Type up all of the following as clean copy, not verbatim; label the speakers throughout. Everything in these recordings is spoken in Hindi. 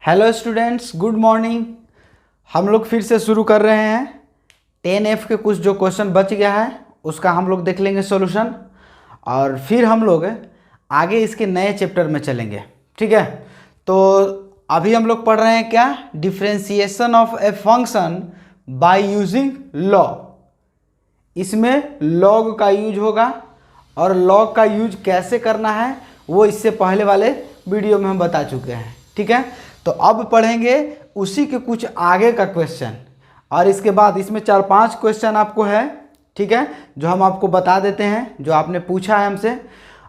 Speaker 1: Hello students, good morning. हम लोग फिर से शुरू कर रहे हैं। 10F के कुछ जो क्वेश्चन बच गया है उसका हम लोग देख लेंगे सॉल्यूशन, और फिर हम लोग आगे इसके नए चैप्टर में चलेंगे। ठीक है, तो अभी हम लोग पढ़ रहे हैं क्या, differentiation of a function by using log. इसमें लॉग का यूज होगा, और लॉग का यूज कैसे करना है वो इससे पहले वाले वीडियो में हम बता चुके हैं। ठीक है, तो अब पढ़ेंगे उसी के कुछ आगे का क्वेश्चन, और इसके बाद इसमें 4-5 क्वेश्चन आपको है, ठीक है, जो हम आपको बता देते हैं जो आपने पूछा है हमसे।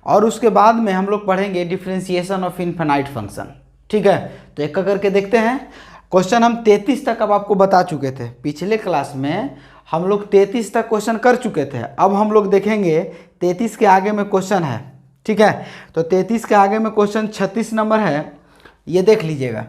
Speaker 1: और उसके बाद में हम लोग पढ़ेंगे डिफरेंशिएशन ऑफ इनफाइनाइट फंक्शन। ठीक है, तो एक करके देखते हैं। क्वेश्चन हम 33 तक अब आपको बता चुके थे। पिछले क्लास में हम लोग 33 तक क्वेश्चन कर चुके थे। अब हम लोग देखेंगे 33 के आगे में क्वेश्चन है। ठीक है, तो 33 के आगे में क्वेश्चन 36 नंबर है, ये देख लीजिएगा।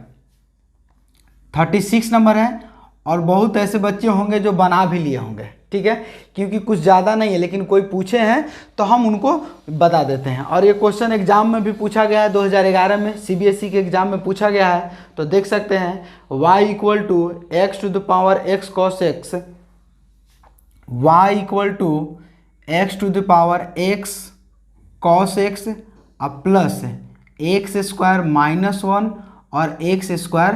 Speaker 1: 36 नंबर है, और बहुत ऐसे बच्चे होंगे जो बना भी लिए होंगे। ठीक है, क्योंकि कुछ ज़्यादा नहीं है, लेकिन कोई पूछे हैं तो हम उनको बता देते हैं। और ये क्वेश्चन एग्जाम में भी पूछा गया है, 2011 में CBSE के एग्जाम में पूछा गया है। तो देख सकते हैं y equal to x to the power x cos x, y equal to x to the power x cos x plus x square -1 और एक्स स्क्वायर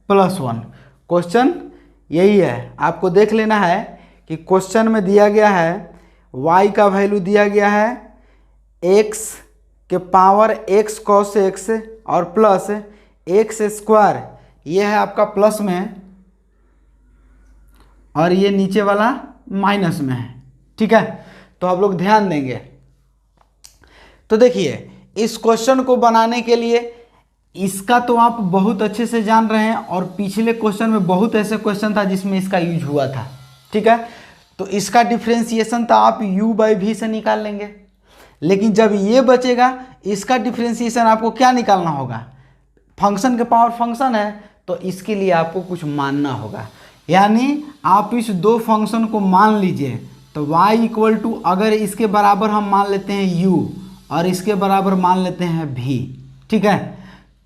Speaker 1: +1। क्वेश्चन यही है, आपको देख लेना है कि क्वेश्चन में दिया गया है y का वैल्यू दिया गया है x के पावर x cos x और प्लस एक्स स्क्वायर, ये है आपका प्लस में और ये नीचे वाला माइनस में है। ठीक है, तो आप लोग ध्यान देंगे। तो देखिए, इस क्वेश्चन को बनाने के लिए इसका तो आप बहुत अच्छे से जान रहे हैं, और पिछले क्वेश्चन में बहुत ऐसे क्वेश्चन था जिसमें इसका यूज हुआ था। ठीक है, तो इसका डिफरेंशिएशन तो आप u/v से निकाल लेंगे, लेकिन जब ये बचेगा इसका डिफरेंशिएशन आपको क्या निकालना होगा, फंक्शन के पावर फंक्शन है, तो इसके लिए आपको कुछ मानना होगा। यानी आप इस दो फंक्शन को मान लीजिए, तो y इक्वल टू, अगर इसके बराबर हम मान लेते हैं u और इसके बराबर मान लेते हैं v। ठीक है,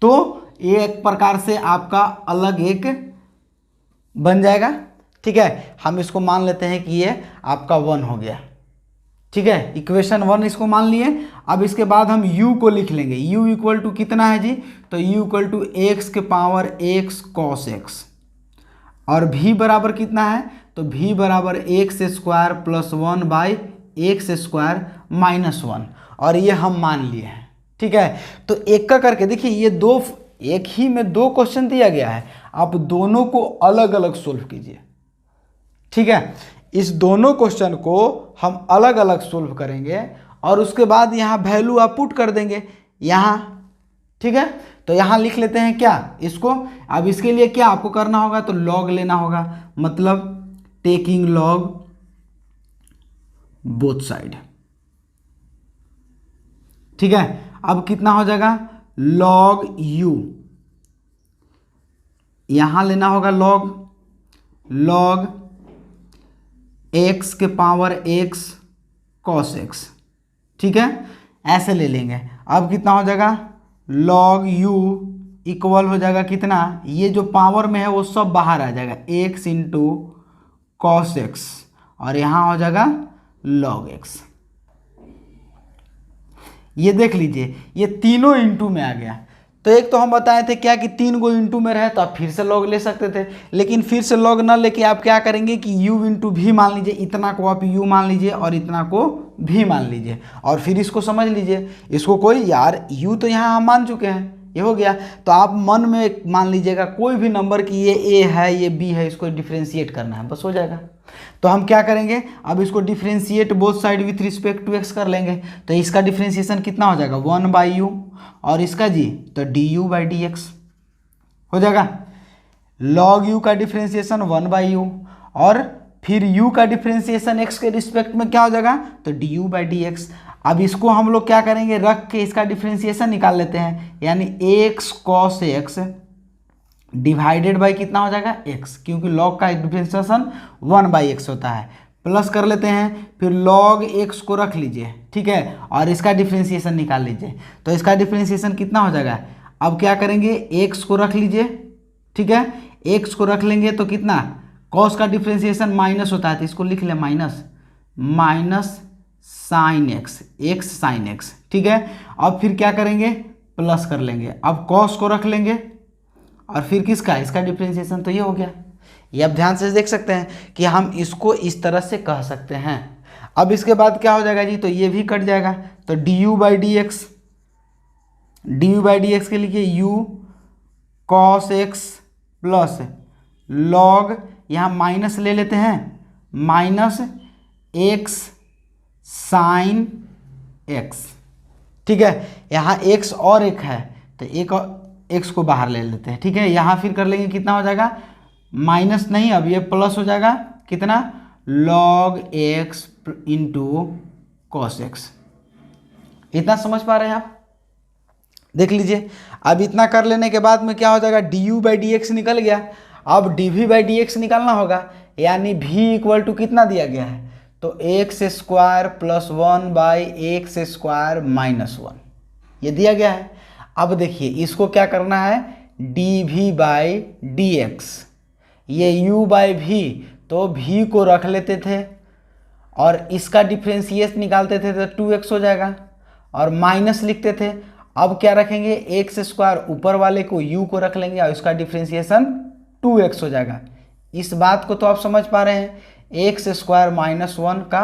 Speaker 1: तो ये एक प्रकार से आपका अलग एक बन जाएगा। ठीक है, हम इसको मान लेते हैं कि ये आपका 1 हो गया। ठीक है, इक्वेशन 1 इसको मान लिए। अब इसके बाद हम u को लिख लेंगे। u इक्वल टू कितना है जी, तो u इक्वल टू एक्स के पावर x कॉस x, और v बराबर कितना है, तो v बराबर x square +1 by x square -1, और ये हम मान लिए हैं। ठीक है, तो एक का करके देखिए, ये दो एक ही में दो क्वेश्चन दिया गया है, आप दोनों को अलग अलग सोल्व कीजिए। ठीक है, इस दोनों क्वेश्चन को हम अलग अलग सोल्व करेंगे, और उसके बाद यहाँ वैल्यू आप पुट कर देंगे यहाँ। ठीक है, तो यहाँ लिख लेते हैं क्या इसको। अब इसके लिए क्या आपको करना होगा, तो लॉग लेना होगा, मतलब टेकिंग लॉग बोथ साइड। ठीक है, अब कितना हो जाएगा, log u, यहां लेना होगा log x के पावर x cos x। ठीक है, ऐसे ले लेंगे। अब कितना हो जाएगा, log u इक्वल हो जाएगा कितना, ये जो पावर में है वो सब बाहर आ जाएगा, x इंटू cos x, और यहां हो जाएगा log x। ये देख लीजिए, ये तीनों इंटू में आ गया। तो एक तो हम बताए थे क्या कि 3 गो इंटू में रहे तो आप फिर से लॉग ले सकते थे, लेकिन फिर से लॉग ना लेके आप क्या करेंगे कि u इंटू भी मान लीजिए, इतना को आप u मान लीजिए और इतना को भी मान लीजिए, और फिर इसको समझ लीजिए। इसको कोई यार u तो यहाँ हम मान चुके हैं, ये हो गया, तो आप मन में मान लीजिएगा कोई भी नंबर कि ये a है ये b है, इसको डिफ्रेंशिएट करना है, बस हो जाएगा। तो हम क्या करेंगे, अब इसको differentiate both side with respect to x कर लेंगे। तो इसका डिफ्रेंशिएशन कितना हो जाएगा, 1/u, और इसका जी तो du/dx हो जाएगा। log u का डिफ्रेंशिएशन 1/u, और फिर u का डिफ्रेंशिएशन x के रिस्पेक्ट में क्या हो जाएगा, तो du/dx। अब इसको हम लोग क्या करेंगे, रख के इसका डिफ्रेंशिएशन निकाल लेते हैं, यानी x cos x divided by कितना हो जाएगा x, क्योंकि log का डिफ्रेंशिएशन 1/x होता है, प्लस कर लेते हैं, फिर log x को रख लीजिए। ठीक है, और इसका डिफ्रेंशिएशन निकाल लीजिए। तो इसका डिफ्रेंशिएशन कितना हो जाएगा, अब क्या करेंगे, x को रख लीजिए, ठीक है। एक्स को रख लेंगे तो कितना, कॉस का डिफ्रेंसिएशन माइनस होता है तो इसको लिख लें minus sine x, x sine x, ठीक है। अब फिर क्या करेंगे, प्लस कर लेंगे। अब कॉस को रख लेंगे और फिर किसका, इसका डिफ्रेंसिएशन, तो ये हो गया। ये आप ध्यान से देख सकते हैं कि हम इसको इस तरह से कह सकते हैं। अब इसके बाद क्या हो जाएगा जी, तो ये भी कट जाएगा, तो d u by d x के लिए you cos x plus log, यहाँ माइनस ले लेते हैं, माइनस एक्स साइन एक्स, ठीक है। यहाँ एक्स और एक है तो एक एक्स को बाहर ले लेते हैं, ठीक है। यहाँ फिर कर लेंगे, कितना हो जाएगा, माइनस नहीं, अब ये प्लस हो जाएगा, कितना, log x into cos x. इतना समझ पा रहे हैं आप, देख लीजिए। अब इतना कर लेने के बाद में क्या हो जाएगा, d u by d x निकल गया। अब d v by d x निकालना होगा, यानी भी इक्वल टू कितना दिया गया है, तो x square plus 1 by x square minus 1, ये दिया गया है। अब देखिए इसको क्या करना है, d v by d x, ये u बाई वी, तो v को रख लेते थे और इसका डिफ्रेंशिएट निकालते थे तो 2x हो जाएगा और माइनस लिखते थे। अब क्या रखेंगे, एक्स स्क्वायर ऊपर वाले को u को रख लेंगे और इसका डिफ्रेंशिएशन 2x हो जाएगा। इस बात को तो आप समझ पा रहे हैं, एक्स स्क्वायर माइनस 1 का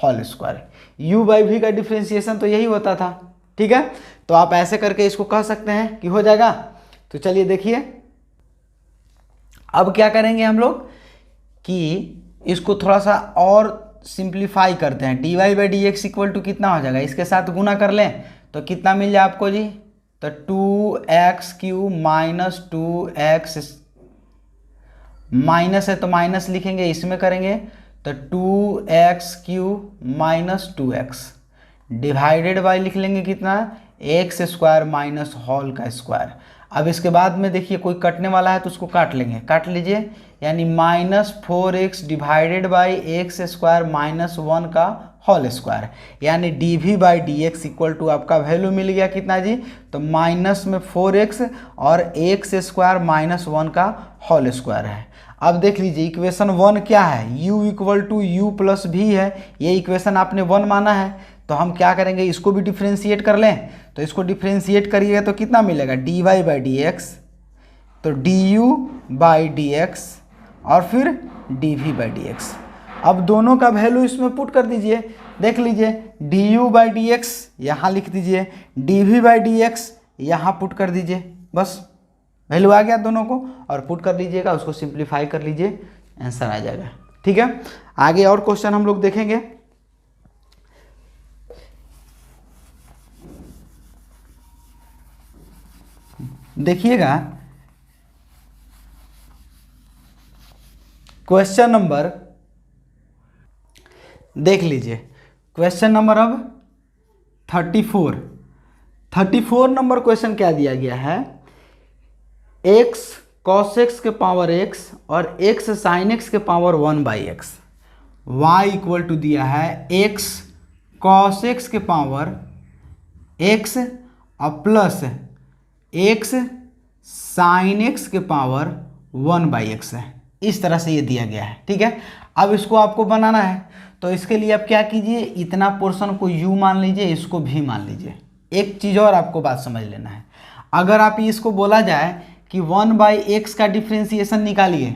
Speaker 1: whole square, u by v का डिफ्रेंशिएशन तो यही होता था, ठीक है। तो आप ऐसे करके इसको कह सकते हैं कि हो जाएगा। तो चलिए देखिए, अब क्या करेंगे हम लोग कि इसको थोड़ा सा और सिंप्लीफाई करते हैं। D y by d x equal to कितना हो जाएगा, इसके साथ गुना कर लें तो कितना मिल जाए आपको जी, तो 2x Q minus 2x, minus है तो माइनस लिखेंगे, इसमें करेंगे तो 2x Q minus 2x divided by लिख लेंगे कितना, एक्स स्क्वायर माइनस होल का स्क्वायर। अब इसके बाद में देखिए कोई कटने वाला है तो उसको काट लेंगे, काट लीजिए, यानी minus 4x divided by x square minus 1 का होल स्क्वायर, यानी d v by d x equal to आपका वैल्यू मिल गया कितना जी, तो माइनस में 4x और एक्स स्क्वायर माइनस 1 का होल स्क्वायर है। अब देख लीजिए इक्वेशन 1 क्या है, u equal to u plus भी है, ये इक्वेशन आपने 1 माना है। तो हम क्या करेंगे, इसको भी डिफ्रेंशिएट कर लें, तो इसको डिफ्रेंशिएट करिएगा तो कितना मिलेगा, d y by d x, तो d u by d x और फिर d v by d x. अब दोनों का वैल्यू इसमें पुट कर दीजिए, देख लीजिए d u by d x यहाँ लिख दीजिए, d v by d x यहाँ पुट कर दीजिए, बस वैल्यू आ गया दोनों को, और पुट कर लीजिएगा, उसको सिंप्लीफाई कर लीजिए, आंसर आ जाएगा, ठीक है। आगे और क्वेश्चन हम लोग देखेंगे। देखिएगा क्वेश्चन नंबर, देख लीजिए क्वेश्चन नंबर अब 34 नंबर क्वेश्चन क्या दिया गया है, x cos x के पावर x और x sin x के power 1 by x, y equal to दिया है x cos x के पावर x और प्लस x sin x के पावर 1 बाई एक्स है। इस तरह से ये दिया गया है, ठीक है। अब इसको आपको बनाना है, तो इसके लिए आप क्या कीजिए, इतना पोर्शन को u मान लीजिए, इसको भी मान लीजिए। एक चीज़ और आपको बात समझ लेना है, अगर आप इसको बोला जाए कि 1 बाई एक्स का डिफ्रेंशिएशन निकालिए,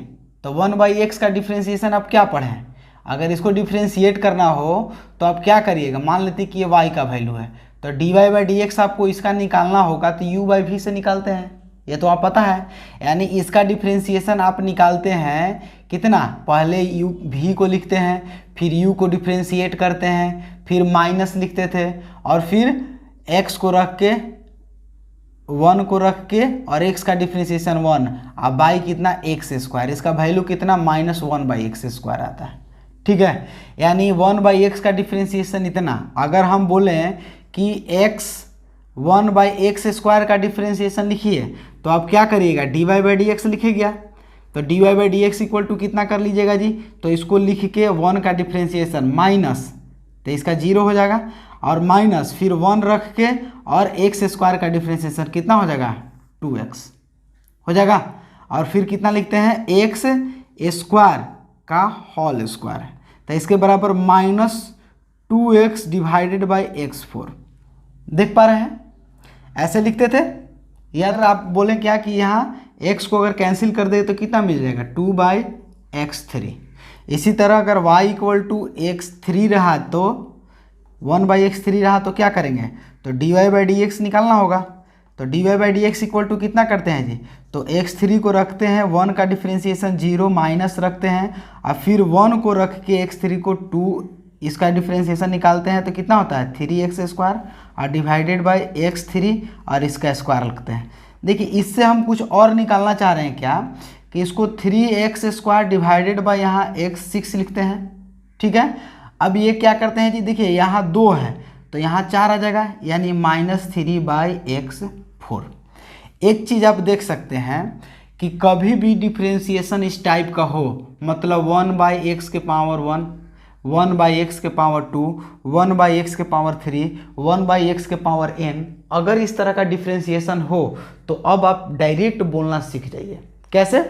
Speaker 1: तो 1 बाई एक्स का डिफ्रेंशिएशन आप क्या पढ़े हैं, अगर इसको डिफ्रेंशिएट करना हो तो आप क्या करिएगा, मान लेते कि ये y का वैल्यू है, तो d y by d x आपको इसका निकालना होगा तो u बाई वी से निकालते हैं, ये तो आप पता है। यानी इसका डिफ्रेंशिएशन आप निकालते हैं कितना, पहले u v को लिखते हैं, फिर u को डिफ्रेंशिएट करते हैं, फिर माइनस लिखते थे और फिर x को रख के 1 को रख के और x का डिफ्रेंशिएशन 1 और बाई कितना एक्स स्क्वायर, इसका वैल्यू कितना -1 बाई एक्स स्क्वायर आता है, ठीक है। यानी 1 बाई एक्स का डिफ्रेंशिएशन इतना, अगर हम बोलें कि x 1 बाई एक्स स्क्वायर का डिफ्रेंशिएशन लिखिए तो आप क्या करिएगा, d y by d x लिखिएगा, तो d y by d x equal to कितना कर लीजिएगा जी, तो इसको लिख के 1 का डिफ्रेंशिएशन माइनस, तो इसका 0 हो जाएगा और माइनस फिर 1 रख के और एक्स स्क्वायर का डिफ्रेंशिएशन कितना हो जाएगा 2x हो जाएगा। और फिर कितना लिखते हैं एक्स स्क्वायर का होल स्क्वायर, तो इसके बराबर -2x डिवाइडेड बाई x4। देख पा रहे हैं, ऐसे लिखते थे। या तो आप बोले क्या कि यहाँ x को अगर कैंसिल कर दे तो कितना मिल जाएगा 2/x3। इसी तरह अगर y = x3 रहा तो 1/x3 रहा तो क्या करेंगे, तो dy/dx निकालना होगा। तो dy/dx इक्वल टू कितना करते हैं जी, तो x3 को रखते हैं 1 का डिफ्रेंशिएशन 0 माइनस रखते हैं और फिर 1 को रख के x3 को 2 इसका डिफ्रेंशिएशन निकालते हैं तो कितना होता है 3x² और डिवाइडेड बाय x3 और इसका स्क्वायर रखते हैं। देखिए इससे हम कुछ और निकालना चाह रहे हैं क्या, कि इसको 3x² डिवाइडेड बाय यहाँ x6 लिखते हैं। ठीक है, अब ये क्या करते हैं जी, देखिए यहाँ 2 है तो यहाँ 4 आ जाएगा, यानी -3/x4। एक चीज़ आप देख सकते हैं कि कभी भी डिफ्रेंशिएशन इस टाइप का हो, मतलब 1/x के पावर 1, 1/x के पावर 2, 1/x के पावर 3, 1/x के पावर n, अगर इस तरह का डिफ्रेंशिएशन हो तो अब आप डायरेक्ट बोलना सीख जाइए। कैसे,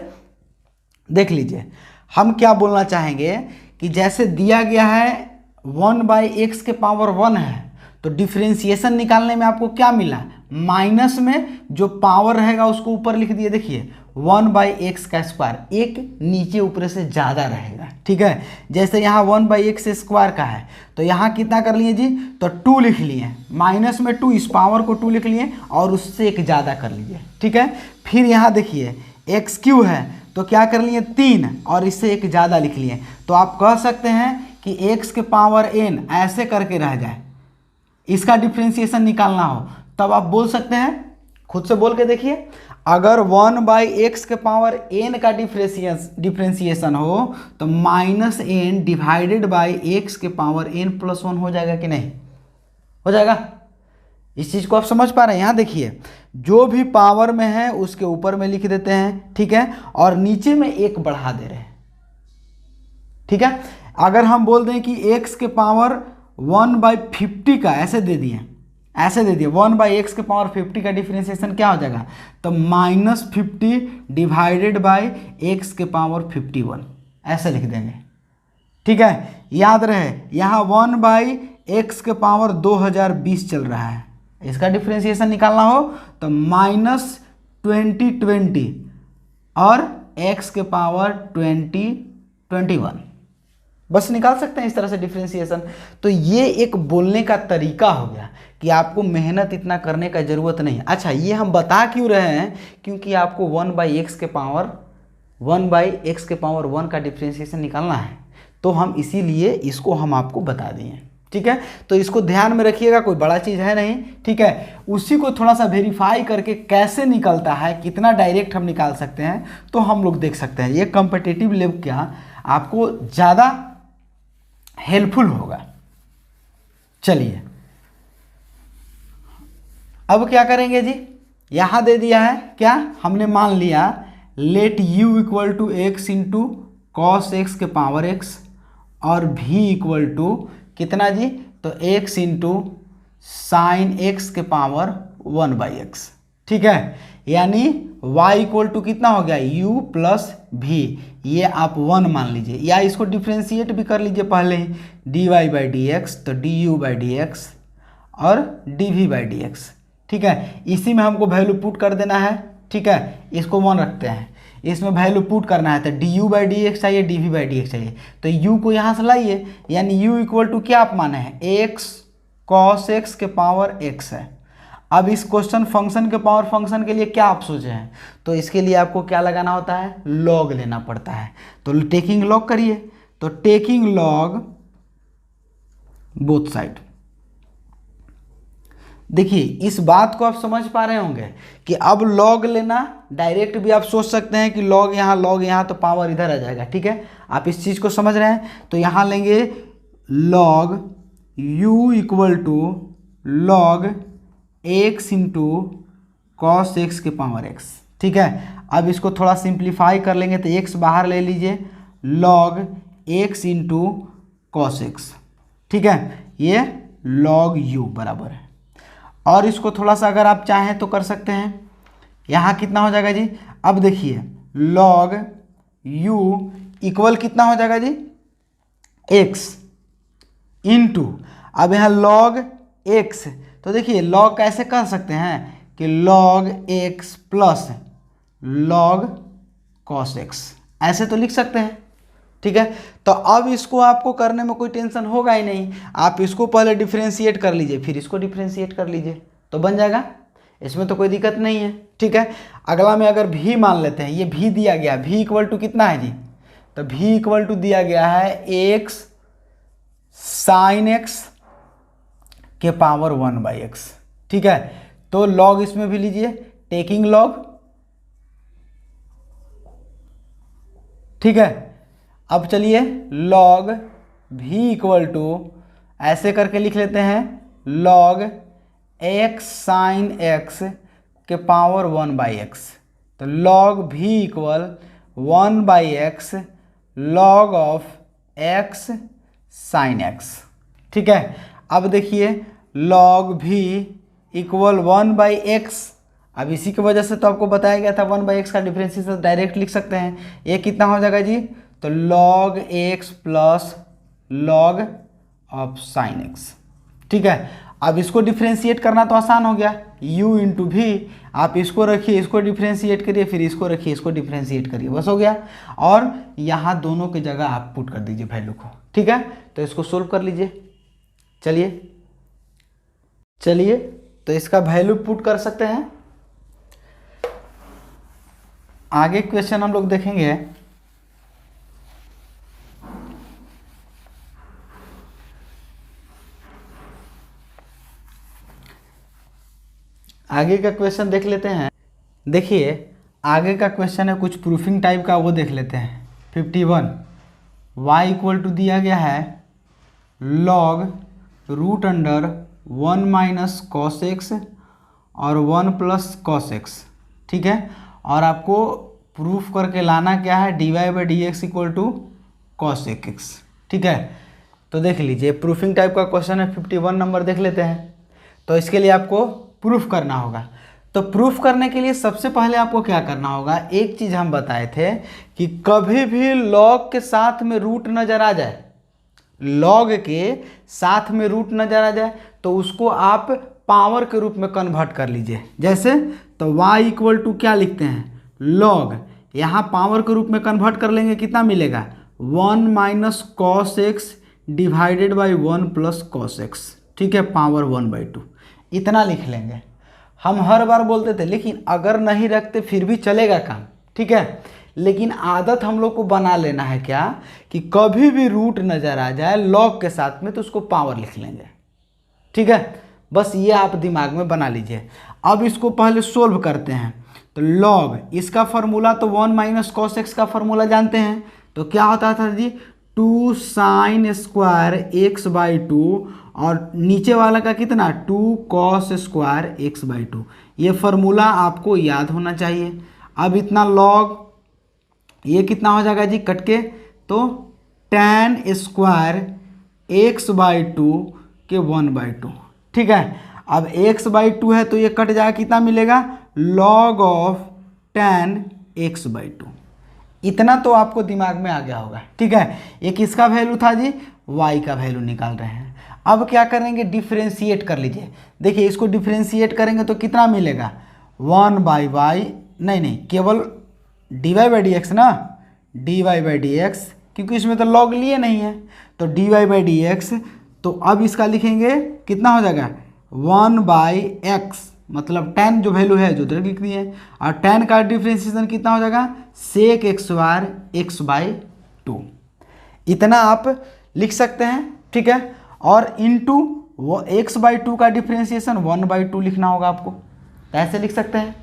Speaker 1: देख लीजिए। हम क्या बोलना चाहेंगे कि जैसे दिया गया है 1/x के पावर 1 है, तो डिफ्रेंशिएशन निकालने में आपको क्या मिला, माइनस में जो पावर रहेगा उसको ऊपर लिख दिए। देखिए 1/x का स्क्वायर, एक नीचे ऊपर से ज़्यादा रहेगा। ठीक है, जैसे यहाँ 1/x स्क्वायर का है तो यहाँ कितना कर लिए जी, तो 2 लिख लिए, माइनस में 2, इस पावर को 2 लिख लिए और उससे एक ज़्यादा कर लीजिए। ठीक है, फिर यहाँ देखिए x³ है तो क्या कर लिए 3 और इससे एक ज़्यादा लिख लिए। तो आप कह सकते हैं कि x के पावर n ऐसे करके रह जाए, इसका डिफ्रेंशिएशन निकालना हो तब आप बोल सकते हैं, खुद से बोल के देखिए। अगर 1/x के पावर n का डिफ्रेंशिएशन हो तो -n डिवाइडेड बाई x के पावर n+1 हो जाएगा कि नहीं, हो जाएगा। इस चीज़ को आप समझ पा रहे हैं। यहाँ देखिए जो भी पावर में है उसके ऊपर में लिख देते हैं, ठीक है, और नीचे में एक बढ़ा दे रहे हैं। ठीक है, अगर हम बोल दें कि x के पावर 1/50 का ऐसे दे दिए, 1/x के पावर 50 का डिफ्रेंशिएशन क्या हो जाएगा, तो -50 डिवाइडेड बाई x के पावर 51 ऐसे लिख देंगे। ठीक है, याद रहे यहाँ 1/x के पावर 2020 चल रहा है, इसका डिफ्रेंशिएशन निकालना हो तो -2020 और x के पावर 2021 बस निकाल सकते हैं इस तरह से डिफ्रेंशिएशन। तो ये एक बोलने का तरीका हो गया कि आपको मेहनत इतना करने का ज़रूरत नहीं। अच्छा, ये हम बता क्यों रहे हैं, क्योंकि आपको 1/x के पावर 1 का डिफ्रेंशिएशन निकालना है, तो हम इसीलिए इसको हम आपको बता दिए। ठीक है, तो इसको ध्यान में रखिएगा, कोई बड़ा चीज़ है नहीं। ठीक है, उसी को थोड़ा सा वेरीफाई करके कैसे निकलता है, कितना डायरेक्ट हम निकाल सकते हैं, तो हम लोग देख सकते हैं। ये कॉम्पिटिटिव लेवल क्या आपको ज़्यादा हेल्पफुल होगा। चलिए अब क्या करेंगे जी, यहाँ दे दिया है क्या, हमने मान लिया let u = x into cos x के पावर x और v = कितना जी, तो x इंटू साइन एक्स के पावर 1/x। ठीक है, यानी y = कितना हो गया u + v, ये आप 1 मान लीजिए, या इसको डिफ्रेंशिएट भी कर लीजिए पहले ही, dy/dx तो du/dx और dv/dx। ठीक है, इसी में हमको वैल्यू पुट कर देना है। ठीक है, इसको 1 रखते हैं, इसमें वैल्यू पुट करना है तो du/dx चाहिए, dv/dx चाहिए, तो u को यहाँ से लाइए, यानी u = क्या आप माने हैं, x cos x के पावर x है। अब इस क्वेश्चन फंक्शन के पावर फंक्शन के लिए क्या आप सोचे हैं, तो इसके लिए आपको क्या लगाना होता है, लॉग लेना पड़ता है। तो टेकिंग लॉग करिए, तो टेकिंग लॉग बोथ साइड। देखिए इस बात को आप समझ पा रहे होंगे कि अब लॉग लेना, डायरेक्ट भी आप सोच सकते हैं कि लॉग यहाँ तो पावर इधर आ जाएगा। ठीक है, आप इस चीज़ को समझ रहे हैं, तो यहाँ लेंगे log u = log x into cos x के पावर x। ठीक है, अब इसको थोड़ा सिंप्लीफाई कर लेंगे तो x बाहर ले लीजिए, log x into cos x. ठीक है, ये log u बराबर है। और इसको थोड़ा सा अगर आप चाहें तो कर सकते हैं, यहाँ कितना हो जाएगा जी, अब देखिए लॉग u इक्वल कितना हो जाएगा जी, x इंटू, अब यहाँ लॉग x, तो देखिए लॉग कैसे कर सकते हैं कि log x plus log cos x, ऐसे तो लिख सकते हैं। ठीक है, तो अब इसको आपको करने में कोई टेंशन होगा ही नहीं, आप इसको पहले डिफ्रेंशिएट कर लीजिए फिर इसको डिफ्रेंशिएट कर लीजिए तो बन जाएगा, इसमें तो कोई दिक्कत नहीं है। ठीक है, अगला में अगर भी मान लेते हैं, ये भी दिया गया, भी इक्वल टू कितना है जी, तो भी इक्वल टू दिया गया है x साइन x के पावर 1/x। ठीक है, तो लॉग इसमें भी लीजिए, टेकिंग लॉग। ठीक है, अब चलिए लॉग भी इक्वल टू ऐसे करके लिख लेते हैं, लॉग x साइन x के पावर 1/x, तो लॉग भी equal 1/x log of x sine x। ठीक है, अब देखिए लॉग भी इक्वल 1/x, अब इसी की वजह से तो आपको बताया गया था 1/x का डिफरेंशिएशन डायरेक्ट लिख सकते हैं, ये कितना हो जाएगा जी, तो log x plus log of sine x। ठीक है, अब इसको डिफ्रेंशिएट करना तो आसान हो गया, u इंटू भी, आप इसको रखिए इसको डिफ्रेंशिएट करिए फिर इसको रखिए इसको डिफ्रेंशिएट करिए, बस हो गया। और यहाँ दोनों की जगह आप पुट कर दीजिए वैल्यू को। ठीक है, तो इसको सोल्व कर लीजिए। चलिए तो इसका वैल्यू पुट कर सकते हैं। आगे क्वेश्चन हम लोग देखेंगे, आगे का क्वेश्चन देख लेते हैं। देखिए आगे का क्वेश्चन है कुछ प्रूफिंग टाइप का, वो देख लेते हैं। 51 y इक्वल टू दिया गया है log root under 1 minus cos x और 1 प्लस कॉस एक्स। ठीक है, और आपको प्रूफ करके लाना क्या है, dy/dx equal to cos x. ठीक है, तो देख लीजिए प्रूफिंग टाइप का क्वेश्चन है, 51 नंबर देख लेते हैं। तो इसके लिए आपको प्रूफ करना होगा, तो प्रूफ करने के लिए सबसे पहले आपको क्या करना होगा, एक चीज़ हम बताए थे कि कभी भी लॉग के साथ में रूट नज़र आ जाए, लॉग के साथ में रूट नज़र आ जाए तो उसको आप पावर के रूप में कन्वर्ट कर लीजिए। जैसे तो y इक्वल टू क्या लिखते हैं, लॉग, यहाँ पावर के रूप में कन्वर्ट कर लेंगे, कितना मिलेगा 1 minus cos x divided by 1 plus cos x. ठीक है, पावर 1/2 इतना लिख लेंगे। हम हर बार बोलते थे लेकिन अगर नहीं रखते फिर भी चलेगा काम। ठीक है, लेकिन आदत हम लोग को बना लेना है क्या कि कभी भी रूट नज़र आ जाए लॉग के साथ में तो उसको पावर लिख लेंगे। ठीक है, बस ये आप दिमाग में बना लीजिए। अब इसको पहले सोल्व करते हैं, तो लॉग इसका फॉर्मूला तो 1 माइनस कॉस एक्स का फॉर्मूला जानते हैं, तो क्या होता था जी 2 साइन स्क्वायर x/2 और नीचे वाला का कितना 2 कॉस स्क्वायर x/2, ये फार्मूला आपको याद होना चाहिए। अब इतना लॉग ये कितना हो जाएगा जी कट के, तो tan स्क्वायर x/2 के 1/2। ठीक है, अब x/2 है तो ये कट जाएगा, कितना मिलेगा log ऑफ tan x/2। इतना तो आपको दिमाग में आ गया होगा। ठीक है, ये किसका वैल्यू था जी, y का वैल्यू निकाल रहे हैं। अब क्या करेंगे, डिफ्रेंशिएट कर लीजिए। देखिए इसको डिफ्रेंशिएट करेंगे तो कितना मिलेगा 1/y, नहीं केवल dy/dx ना, dy/dx, क्योंकि इसमें तो log लिए नहीं है, तो dy/dx, तो अब इसका लिखेंगे कितना हो जाएगा 1/x, मतलब tan जो वैल्यू है जो उधर लिख दिए, और tan का डिफ्रेंशिएशन कितना हो जाएगा sec x² x/2, इतना आप लिख सकते हैं। ठीक है, और इनटू वो x/2 का डिफ्रेंशिएशन 1/2 लिखना होगा आपको, ऐसे लिख सकते हैं।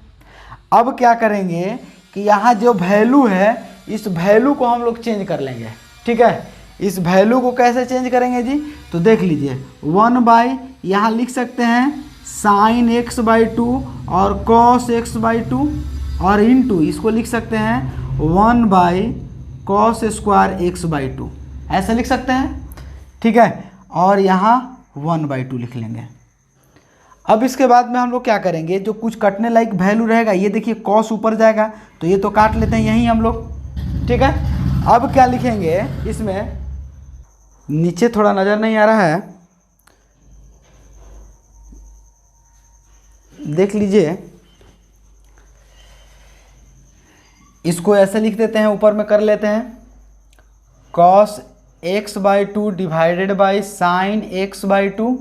Speaker 1: अब क्या करेंगे कि यहाँ जो वैल्यू है इस वैल्यू को हम लोग चेंज कर लेंगे। ठीक है, इस वैल्यू को कैसे चेंज करेंगे जी, तो देख लीजिए 1/ यहाँ लिख सकते हैं साइन x/2 और कॉस x/2, और इनटू इसको लिख सकते हैं 1/ कॉस स्क्वायर x/2, ऐसे लिख सकते हैं। ठीक है, और यहाँ 1/2 लिख लेंगे। अब इसके बाद में हम लोग क्या करेंगे, जो कुछ कटने लायक वैल्यू रहेगा, ये देखिए कॉस ऊपर जाएगा तो ये तो काट लेते हैं यहीं हम लोग, ठीक है। अब क्या लिखेंगे इसमें, नीचे थोड़ा नज़र नहीं आ रहा है, देख लीजिए, इसको ऐसे लिख देते हैं, ऊपर में कर लेते हैं cos x/2 divided by sine x/2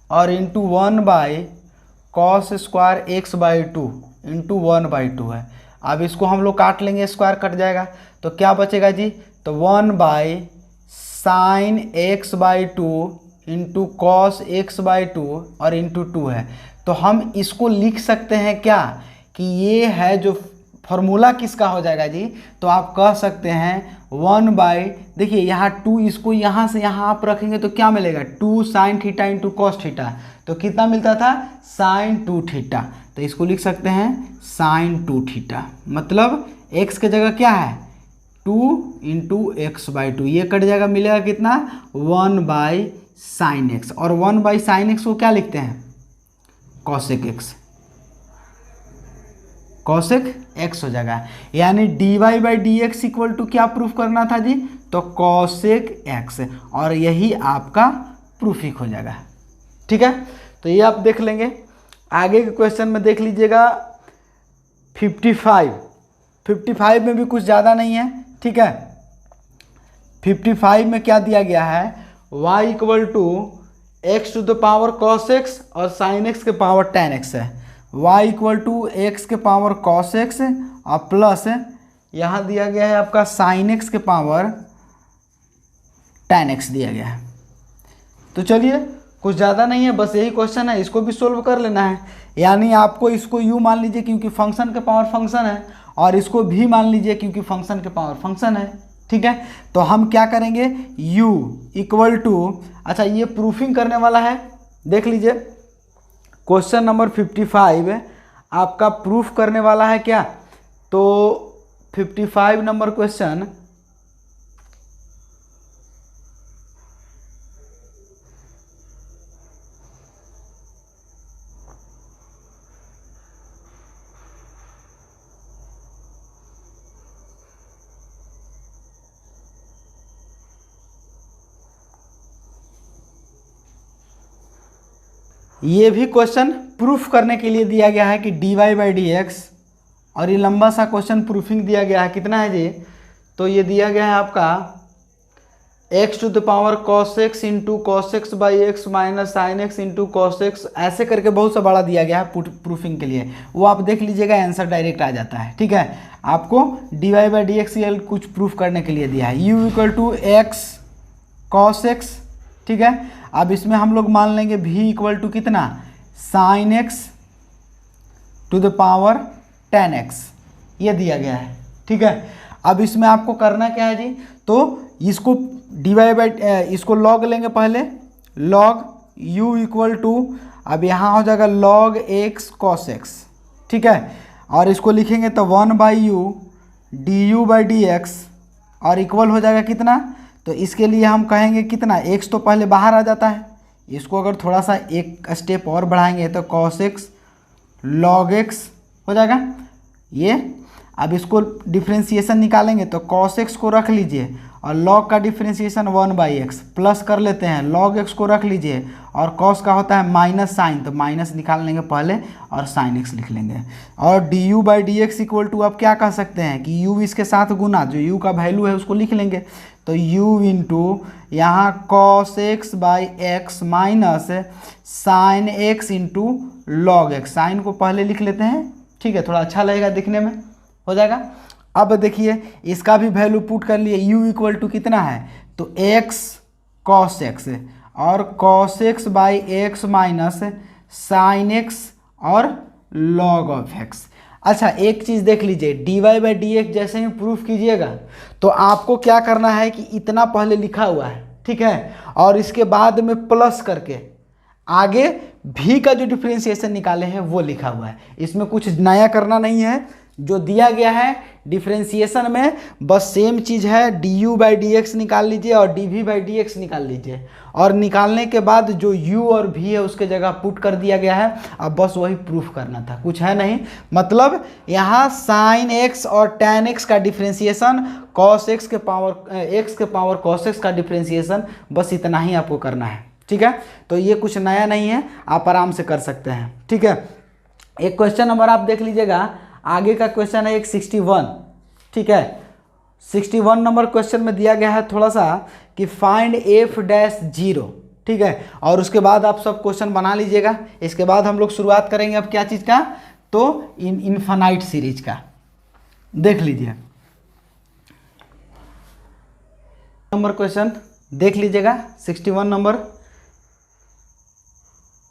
Speaker 1: और इंटू 1/cos² x/2 इंटू 1/2 है। अब इसको हम लोग काट लेंगे, स्क्वायर कट जाएगा तो क्या बचेगा जी, तो 1/sin x/2 into cos x/2 और इंटू 2 है। तो हम इसको लिख सकते हैं क्या कि ये है जो फॉर्मूला किसका हो जाएगा जी, तो आप कह सकते हैं 1/, देखिए यहाँ 2, इसको यहाँ से यहाँ आप रखेंगे तो क्या मिलेगा, 2 sin theta into cos theta, तो कितना मिलता था sin 2 थीटा, तो इसको लिख सकते हैं sin 2 थीटा, मतलब x के जगह क्या है 2 इंटू x/2, ये कट जाएगा, मिलेगा कितना 1/sin x, और 1/sin x को क्या लिखते हैं cosec x, cosec x हो जाएगा, यानी dy/dx इक्वल टू क्या प्रूफ करना था जी, तो cosec x, और यही आपका प्रूफिक हो जाएगा, ठीक है। तो ये आप देख लेंगे। आगे के क्वेश्चन में देख लीजिएगा 55 में भी कुछ ज़्यादा नहीं है, ठीक है। 55 में क्या दिया गया है, y equal to x to the power cos x और sin x के पावर tan x है, y इक्वल टू x के पावर cos x और प्लस यहाँ दिया गया है आपका sin x के पावर tan x दिया गया है। तो चलिए कुछ ज़्यादा नहीं है, बस यही क्वेश्चन है, इसको भी सोल्व कर लेना है। यानी आपको इसको u मान लीजिए क्योंकि फंक्शन के पावर फंक्शन है, और इसको भी मान लीजिए क्योंकि फंक्शन के पावर फंक्शन है, ठीक है। तो हम क्या करेंगे, u इक्वल टू, अच्छा ये प्रूफिंग करने वाला है, देख लीजिए क्वेश्चन नंबर 55 आपका प्रूफ करने वाला है क्या, तो 55 नंबर क्वेश्चन ये भी क्वेश्चन प्रूफ करने के लिए दिया गया है कि dy/dx, और ये लंबा सा क्वेश्चन प्रूफिंग दिया गया है, कितना है जी, तो ये दिया गया है आपका x to the power cos x into cos x/x minus sin x into cos x, ऐसे करके बहुत सा बड़ा दिया गया है प्रूफिंग के लिए, वो आप देख लीजिएगा, आंसर डायरेक्ट आ जाता है, ठीक है। आपको dy/dx ये कुछ प्रूफ करने के लिए दिया है, u equal to x cos x, ठीक है। अब इसमें हम लोग मान लेंगे v इक्वल टू कितना sin x to the power tan x, ये दिया गया है, ठीक है। अब इसमें आपको करना क्या है जी, तो इसको इसको log लेंगे पहले, log u इक्वल टू, अब यहाँ हो जाएगा log x cos x, ठीक है, और इसको लिखेंगे तो 1/u du/dx, और इक्वल हो जाएगा कितना, तो इसके लिए हम कहेंगे कितना, x तो पहले बाहर आ जाता है, इसको अगर थोड़ा सा एक स्टेप और बढ़ाएंगे तो cos x log x हो जाएगा ये। अब इसको डिफ्रेंशिएशन निकालेंगे तो cos x को रख लीजिए, और log का डिफ्रेंशिएशन 1/x, प्लस कर लेते हैं log x को रख लीजिए, और cos का होता है माइनस साइन, तो माइनस निकाल लेंगे पहले और sin x लिख लेंगे, और du/dx इक्वल टू आप क्या कह सकते हैं कि u इसके साथ गुना, जो u का वैल्यू है उसको लिख लेंगे, तो u इंटू यहाँ cos x/x minus sin x into log x, sine को पहले लिख लेते हैं, ठीक है, थोड़ा अच्छा लगेगा दिखने में, हो जाएगा। अब देखिए इसका भी वैल्यू पुट कर लिए, u इक्वल टू कितना है, तो x cos x और cos x/x minus sin x और log of x। अच्छा एक चीज़ देख लीजिए, dy/dx जैसे ही प्रूफ कीजिएगा तो आपको क्या करना है कि इतना पहले लिखा हुआ है, ठीक है, और इसके बाद में प्लस करके आगे v का जो डिफ्रेंशिएशन निकाले हैं वो लिखा हुआ है, इसमें कुछ नया करना नहीं है, जो दिया गया है डिफ्रेंसिएशन में बस सेम चीज़ है, du/dx निकाल लीजिए और dv/dx निकाल लीजिए, और निकालने के बाद जो u और v है उसके जगह पुट कर दिया गया है। अब बस वही प्रूफ करना था, कुछ है नहीं। मतलब यहाँ sin x और tan x का डिफ्रेंसिएशन, cos x के पावर cos x का डिफ्रेंसिएशन, बस इतना ही आपको करना है। ठीक है, तो ये कुछ नया नहीं है, आप आराम से कर सकते हैं। ठीक है, एक क्वेश्चन नंबर आप देख लीजिएगा, आगे का क्वेश्चन है एक 61। ठीक है, 61 नंबर क्वेश्चन में दिया गया है थोड़ा सा कि फाइंड f'0। ठीक है, और उसके बाद आप सब क्वेश्चन बना लीजिएगा। इसके बाद हम लोग शुरुआत करेंगे अब क्या चीज़ का, तो इनफाइनाइट सीरीज का। देख लीजिए नंबर क्वेश्चन, देख लीजिएगा 61 नंबर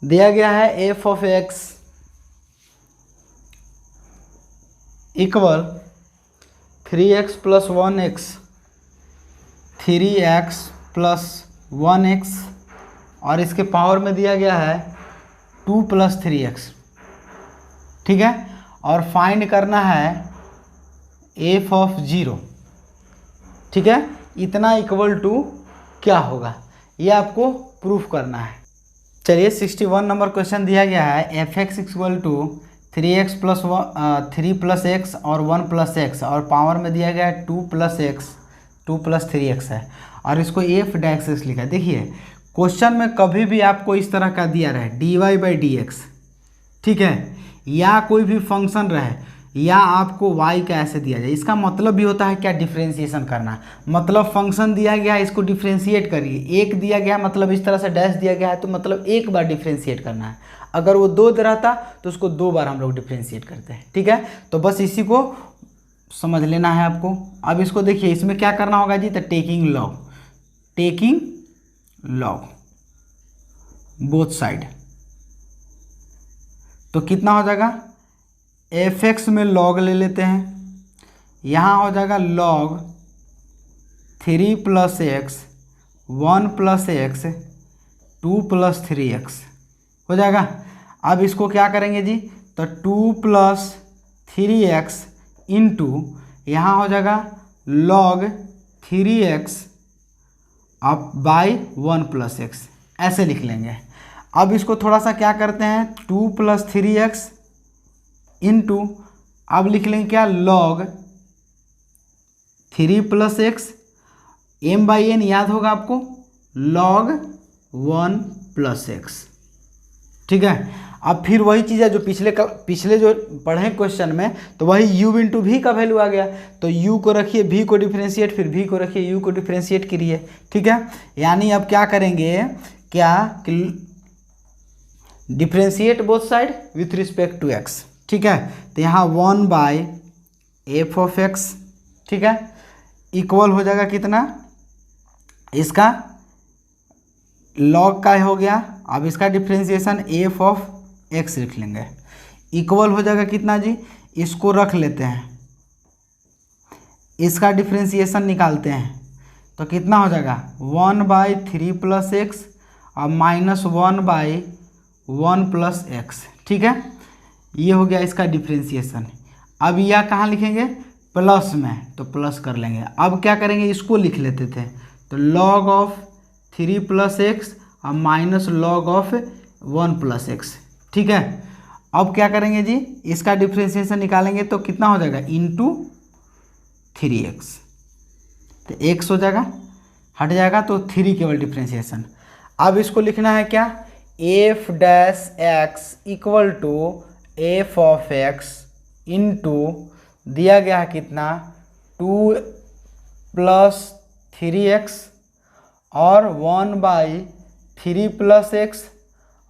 Speaker 1: दिया गया है f(x) equal 3x + 1x 3x + 1x और इसके पावर में दिया गया है 2 + 3x। ठीक है, और फाइंड करना है f(0). ठीक है, इतना इक्वल टू क्या होगा, ये आपको प्रूफ करना है। चलिए 61 नंबर क्वेश्चन दिया गया है f(x) = 3x + 3 + x और 1 + x, और पावर में दिया गया है 2 + x 2 + 3x है, और इसको f' लिखा है। देखिए क्वेश्चन में कभी भी आपको इस तरह का दिया रहे dy/dx, ठीक है, या कोई भी फंक्शन रहे, या आपको y का ऐसे दिया जाए, इसका मतलब भी होता है क्या, डिफ्रेंशिएशन करना। मतलब फंक्शन दिया गया है, इसको डिफ्रेंशिएट करिए। एक दिया गया है, मतलब इस तरह से डैश दिया गया है, तो मतलब एक बार डिफ्रेंशिएट करना है। अगर वो 2 रहता तो उसको 2 बार हम लोग डिफ्रेंशिएट करते हैं। ठीक है, तो बस इसी को समझ लेना है आपको। अब इसको देखिए, इसमें क्या करना होगा जी, तो टेकिंग लॉग बोथ साइड, तो कितना हो जाएगा, f(x) में लॉग ले लेते हैं, यहाँ हो जाएगा log 3 + x 1 + x 2 + 3x हो जाएगा। अब इसको क्या करेंगे जी, तो 2 + 3x इंटू यहाँ हो जाएगा log 3x अब बाई 1 + x, ऐसे लिख लेंगे। अब इसको थोड़ा सा क्या करते हैं, 2 + 3x इंटू, अब लिख लेंगे क्या, log 3 + x m/n याद होगा आपको, log 1 + x। ठीक है, अब फिर वही चीज़ है जो पिछले जो पढ़े क्वेश्चन में, तो वही u × v का वैल्यू आ गया। तो u को रखिए, v को डिफ्रेंशिएट, फिर v को रखिए, u को डिफ्रेंशिएट करिए। ठीक है, यानी अब क्या करेंगे, क्या कि differentiate both side with respect to x। ठीक है, तो यहाँ 1/f(x), ठीक है, इक्वल हो जाएगा कितना, इसका log का हो गया। अब इसका डिफ्रेंशिएशन f(x) लिख लेंगे, इक्वल हो जाएगा कितना जी, इसको रख लेते हैं, इसका डिफ्रेंशिएशन निकालते हैं, तो कितना हो जाएगा 1/3 + x और -1/1 + x। ठीक है, ये हो गया इसका डिफ्रेंशिएशन। अब यह कहाँ लिखेंगे, प्लस में, तो प्लस कर लेंगे। अब क्या करेंगे, इसको लिख लेते थे, तो log 3 + x और -log 1 + x। ठीक है, अब क्या करेंगे जी, इसका डिफ्रेंशिएशन निकालेंगे, तो कितना हो जाएगा, इंटू 3x, तो x हो जाएगा, हट जाएगा, तो 3 केवल डिफ्रेंशिएशन। अब इसको लिखना है क्या, f' = f(x) इंटू दिया गया है कितना, 2 + 3x और 1/3 + x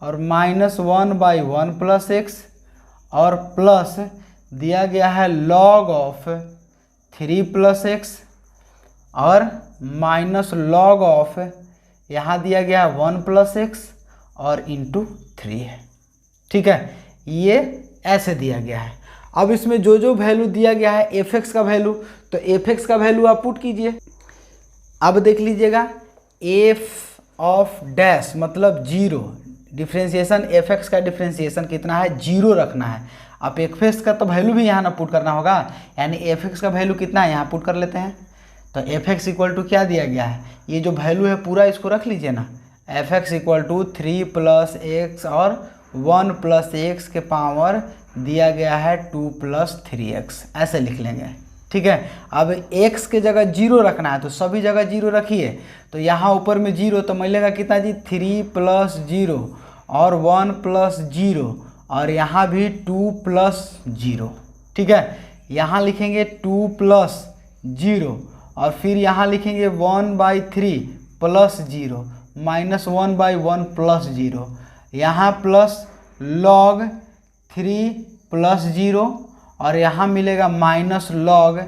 Speaker 1: और -1/1 + x और प्लस दिया गया है log 3 + x और -log यहाँ दिया गया है 1 + x और इंटू 3 है। ठीक है, ये ऐसे दिया गया है। अब इसमें जो जो वैल्यू दिया गया है f(x) का वैल्यू, तो f(x) का वैल्यू आप पुट कीजिए। अब देख लीजिएगा, f(' मतलब 0, डिफ्रेंशिएशन f(x) का डिफ्रेंशिएशन कितना है, 0 रखना है। अब एफ एक्स का तो वैल्यू भी यहाँ ना पुट करना होगा, यानी एफ एक्स का वैल्यू कितना है यहाँ पुट कर लेते हैं। तो एफ एक्स इक्वल टू क्या दिया गया है, ये जो वैल्यू है पूरा इसको रख लीजिए ना, f x equal to 3 + x और 1 + x के पावर दिया गया है 2 + 3x, ऐसे लिख लेंगे। ठीक है, अब x के जगह 0 रखना है तो सभी जगह 0 रखिए, तो यहाँ ऊपर में 0 तो मिलेगा कितना जी, 3 + 0 और 1 + 0 और यहाँ भी 2 + 0। ठीक है, यहाँ लिखेंगे 2 + 0 और फिर यहाँ लिखेंगे 1/3 + 0 -1/1 + 0, यहाँ प्लस log 3 + 0 और यहाँ मिलेगा माइनस log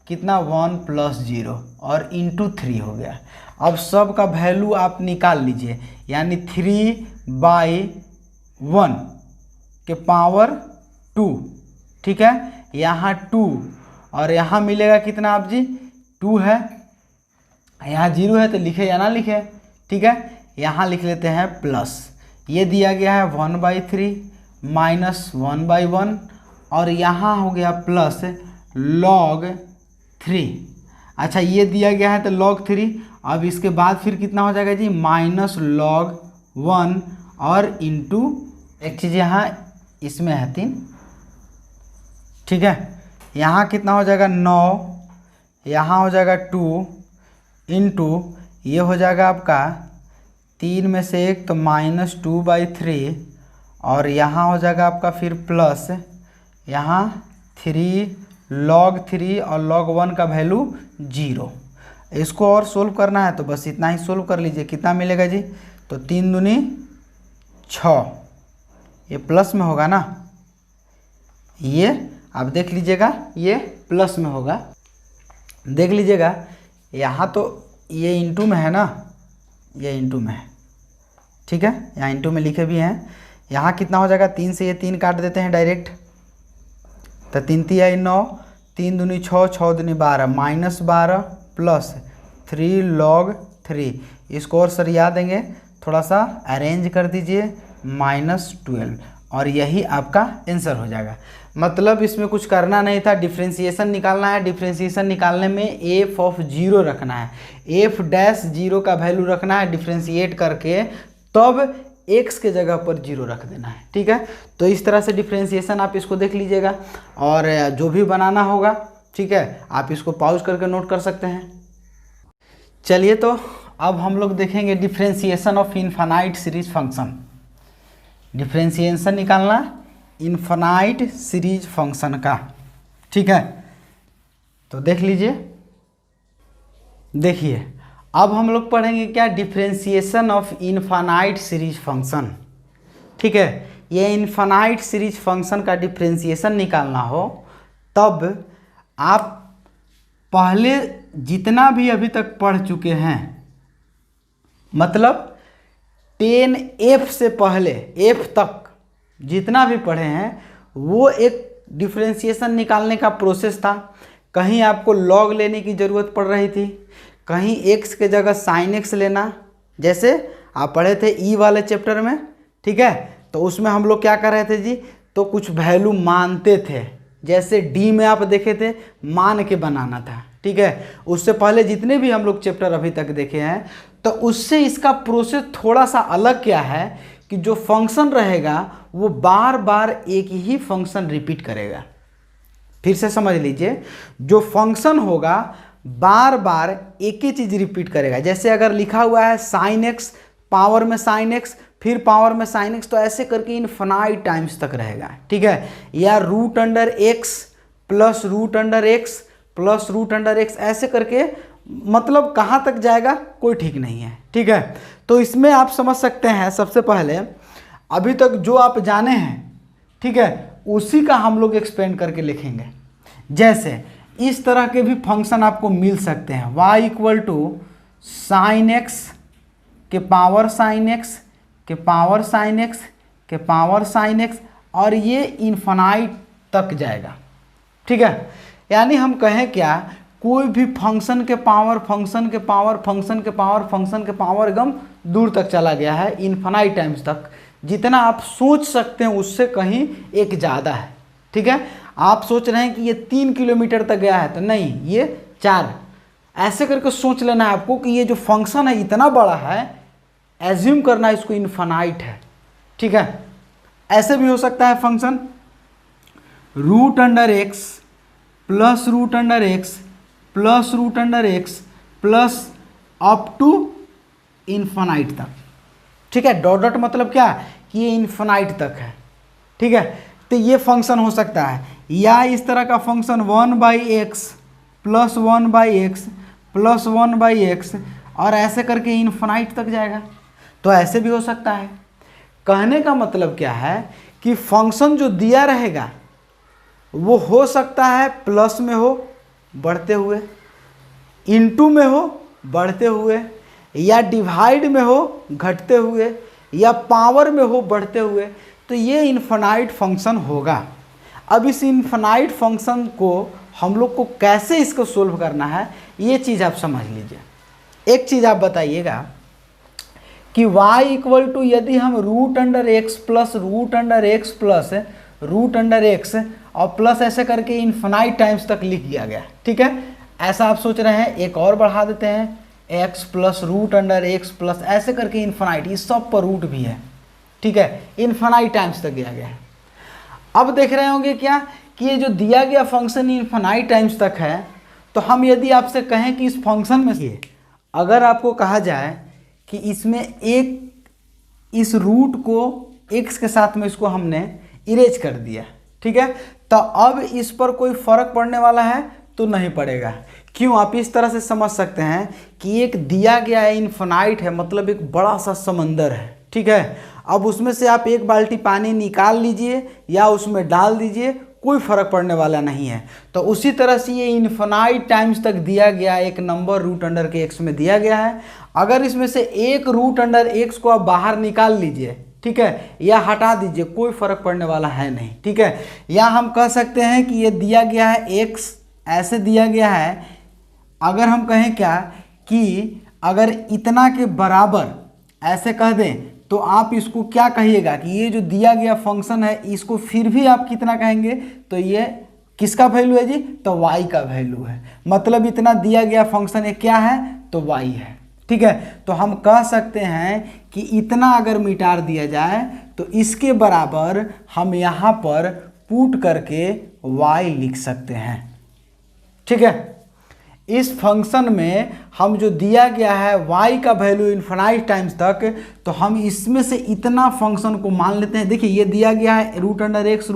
Speaker 1: कितना 1 + 0 और इंटू 3 हो गया। अब सब का वैल्यू आप निकाल लीजिए, यानी 3/1 के पावर 2। ठीक है, यहाँ 2 और यहाँ मिलेगा कितना आप जी, 2 है, यहाँ 0 है तो लिखे या ना लिखे। ठीक है, यहाँ लिख लेते हैं प्लस, ये दिया गया है 1/3 -1/1 और यहाँ हो गया प्लस log 3। अच्छा, ये दिया गया है तो log 3, अब इसके बाद फिर कितना हो जाएगा जी, -log 1 और इंटू एक चीज़ यहाँ इसमें है 3। ठीक है, यहाँ कितना हो जाएगा 9, यहाँ हो जाएगा 2 इंटू ये हो जाएगा आपका 3 में से 1 तो -2/3 और यहाँ हो जाएगा आपका फिर प्लस यहाँ 3 log 3 और log 1 का वैल्यू 0। इसको और सोल्व करना है तो बस इतना ही सोल्व कर लीजिए, कितना मिलेगा जी, तो 3 दूनी 6, ये प्लस में होगा ना, ये आप देख लीजिएगा ये प्लस में होगा, देख लीजिएगा। यहाँ तो ये इंटू में है ना, ये इंटू में है। ठीक है, यहाँ इंटू में लिखे भी हैं। यहाँ कितना हो जाएगा, 3 से ये 3 काट देते हैं डायरेक्ट, तो 3 × 3 = 9, 3 दूनी 6, 6 दूनी 12 -12 प्लस 3 log 3, इसको और सरिया देंगे, थोड़ा सा अरेंज कर दीजिए, -12 और यही आपका आंसर हो जाएगा। मतलब इसमें कुछ करना नहीं था, डिफ्रेंशिएशन निकालना है। डिफ्रेंशिएशन निकालने में f(0) रखना है, f'(0) का वैल्यू रखना है डिफ्रेंशिएट करके, तब x के जगह पर 0 रख देना है। ठीक है, तो इस तरह से डिफ्रेंशिएशन आप इसको देख लीजिएगा और जो भी बनाना होगा, ठीक है, आप इसको पॉज करके नोट कर सकते हैं। चलिए, तो अब हम लोग देखेंगे differentiation of infinite series function. Differentiation निकालना इनफाइनाइट सीरीज फंक्शन का। ठीक है, तो देख लीजिए, देखिए अब हम लोग पढ़ेंगे क्या, differentiation of infinite series function. ठीक है, ये इनफाइनाइट सीरीज फंक्शन का डिफ्रेंशिएशन निकालना हो तब आप पहले जितना भी अभी तक पढ़ चुके हैं, मतलब 10f से पहले f तक जितना भी पढ़े हैं, वो एक डिफ्रेंशिएशन निकालने का प्रोसेस था। कहीं आपको log लेने की ज़रूरत पड़ रही थी, कहीं x के जगह sin x लेना, जैसे आप पढ़े थे ई वाले चैप्टर में। ठीक है, तो उसमें हम लोग क्या कर रहे थे जी, तो कुछ वैल्यू मानते थे, जैसे d में आप देखे थे मान के बनाना था। ठीक है, उससे पहले जितने भी हम लोग चैप्टर अभी तक देखे हैं, तो उससे इसका प्रोसेस थोड़ा सा अलग क्या है कि जो फंक्शन रहेगा वो बार बार एक ही फंक्शन रिपीट करेगा। फिर से समझ लीजिए, जो फंक्शन होगा बार बार एक ही चीज़ रिपीट करेगा। जैसे अगर लिखा हुआ है sin x, पावर में sin x, फिर पावर में sin x, तो ऐसे करके इनफाइनाइट टाइम्स तक रहेगा। ठीक है, या √x plus √x plus √x, ऐसे करके मतलब कहाँ तक जाएगा कोई ठीक नहीं है। ठीक है, तो इसमें आप समझ सकते हैं, सबसे पहले अभी तक जो आप जाने हैं, ठीक है, उसी का हम लोग एक्सपेंड करके लिखेंगे। जैसे इस तरह के भी फंक्शन आपको मिल सकते हैं, y = sin x के पावर sin x के पावर sin x के पावर sin x, और ये इनफाइनाइट तक जाएगा। ठीक है, यानी हम कहें क्या, कोई भी फंक्शन के पावर फंक्शन के पावर फंक्शन के पावर फंक्शन के पावर एकदम दूर तक चला गया है, इनफाइनाइट टाइम्स तक। जितना आप सोच सकते हैं उससे कहीं एक ज़्यादा है। ठीक है। आप सोच रहे हैं कि ये 3 किलोमीटर तक गया है, तो नहीं, ये 4। ऐसे करके सोच लेना है आपको कि ये जो फंक्शन है इतना बड़ा है, एज्यूम करना है इसको इन्फिनाइट है, ठीक है। ऐसे भी हो सकता है function √x plus √x plus √x plus up to infinite तक, ठीक है। डॉट डॉट मतलब क्या, कि ये इन्फिनाइट तक है, ठीक है। तो ये फंक्शन हो सकता है, या इस तरह का function 1/x plus 1/x plus 1/x और ऐसे करके इन्फिनाइट तक जाएगा। तो ऐसे भी हो सकता है। कहने का मतलब क्या है कि फंक्शन जो दिया रहेगा वो हो सकता है प्लस में हो बढ़ते हुए, इनटू में हो बढ़ते हुए, या डिवाइड में हो घटते हुए, या पावर में हो बढ़ते हुए। तो ये इन्फिनाइट फंक्शन होगा। अब इस इन्फिनाइट फंक्शन को हम लोग को कैसे इसको सोल्व करना है, ये चीज़ आप समझ लीजिए। एक चीज़ आप बताइएगा कि y इक्वल टू, यदि हम √x plus √x plus √x और प्लस ऐसे करके इन्फिनाइट टाइम्स तक लिख दिया गया, ठीक है। ऐसा आप सोच रहे हैं, एक और बढ़ा देते हैं, x प्लस √x प्लस ऐसे करके इन्फिनाइट, इस सब पर रूट भी है, ठीक है, इन्फिनाइट टाइम्स तक दिया गया है। अब देख रहे होंगे क्या कि ये जो दिया गया फंक्शन इन्फिनाइट टाइम्स तक है, तो हम यदि आपसे कहें कि इस फंक्शन में से अगर आपको कहा जाए कि इसमें एक इस रूट को x के साथ में इसको हमने इरेज कर दिया, ठीक है, तो अब इस पर कोई फर्क पड़ने वाला है तो नहीं पड़ेगा। क्यों? आप इस तरह से समझ सकते हैं कि एक दिया गया है इन्फिनाइट है, मतलब एक बड़ा सा समंदर है, ठीक है। अब उसमें से आप एक बाल्टी पानी निकाल लीजिए या उसमें डाल दीजिए, कोई फर्क पड़ने वाला नहीं है। तो उसी तरह से ये इन्फिनाइट टाइम्स तक दिया गया एक नंबर √x में दिया गया है। अगर इसमें से एक √x को आप बाहर निकाल लीजिए, ठीक है, या हटा दीजिए, कोई फर्क पड़ने वाला है नहीं, ठीक है। या हम कह सकते हैं कि ये दिया गया है x, ऐसे दिया गया है। अगर हम कहें क्या कि अगर इतना के बराबर ऐसे कह दें, तो आप इसको क्या कहिएगा कि ये जो दिया गया फंक्शन है इसको फिर भी आप कितना कहेंगे, तो ये किसका वैल्यू है जी, तो y का वैल्यू है। मतलब इतना दिया गया फंक्शन है क्या है, तो y है, ठीक है। तो हम कह सकते हैं कि इतना अगर मिटार दिया जाए तो इसके बराबर हम यहाँ पर पुट करके y लिख सकते हैं, ठीक है। इस फंक्शन में हम जो दिया गया है y का वैल्यू इन्फिनाइट टाइम्स तक, तो हम इसमें से इतना फंक्शन को मान लेते हैं। देखिए ये दिया गया है √x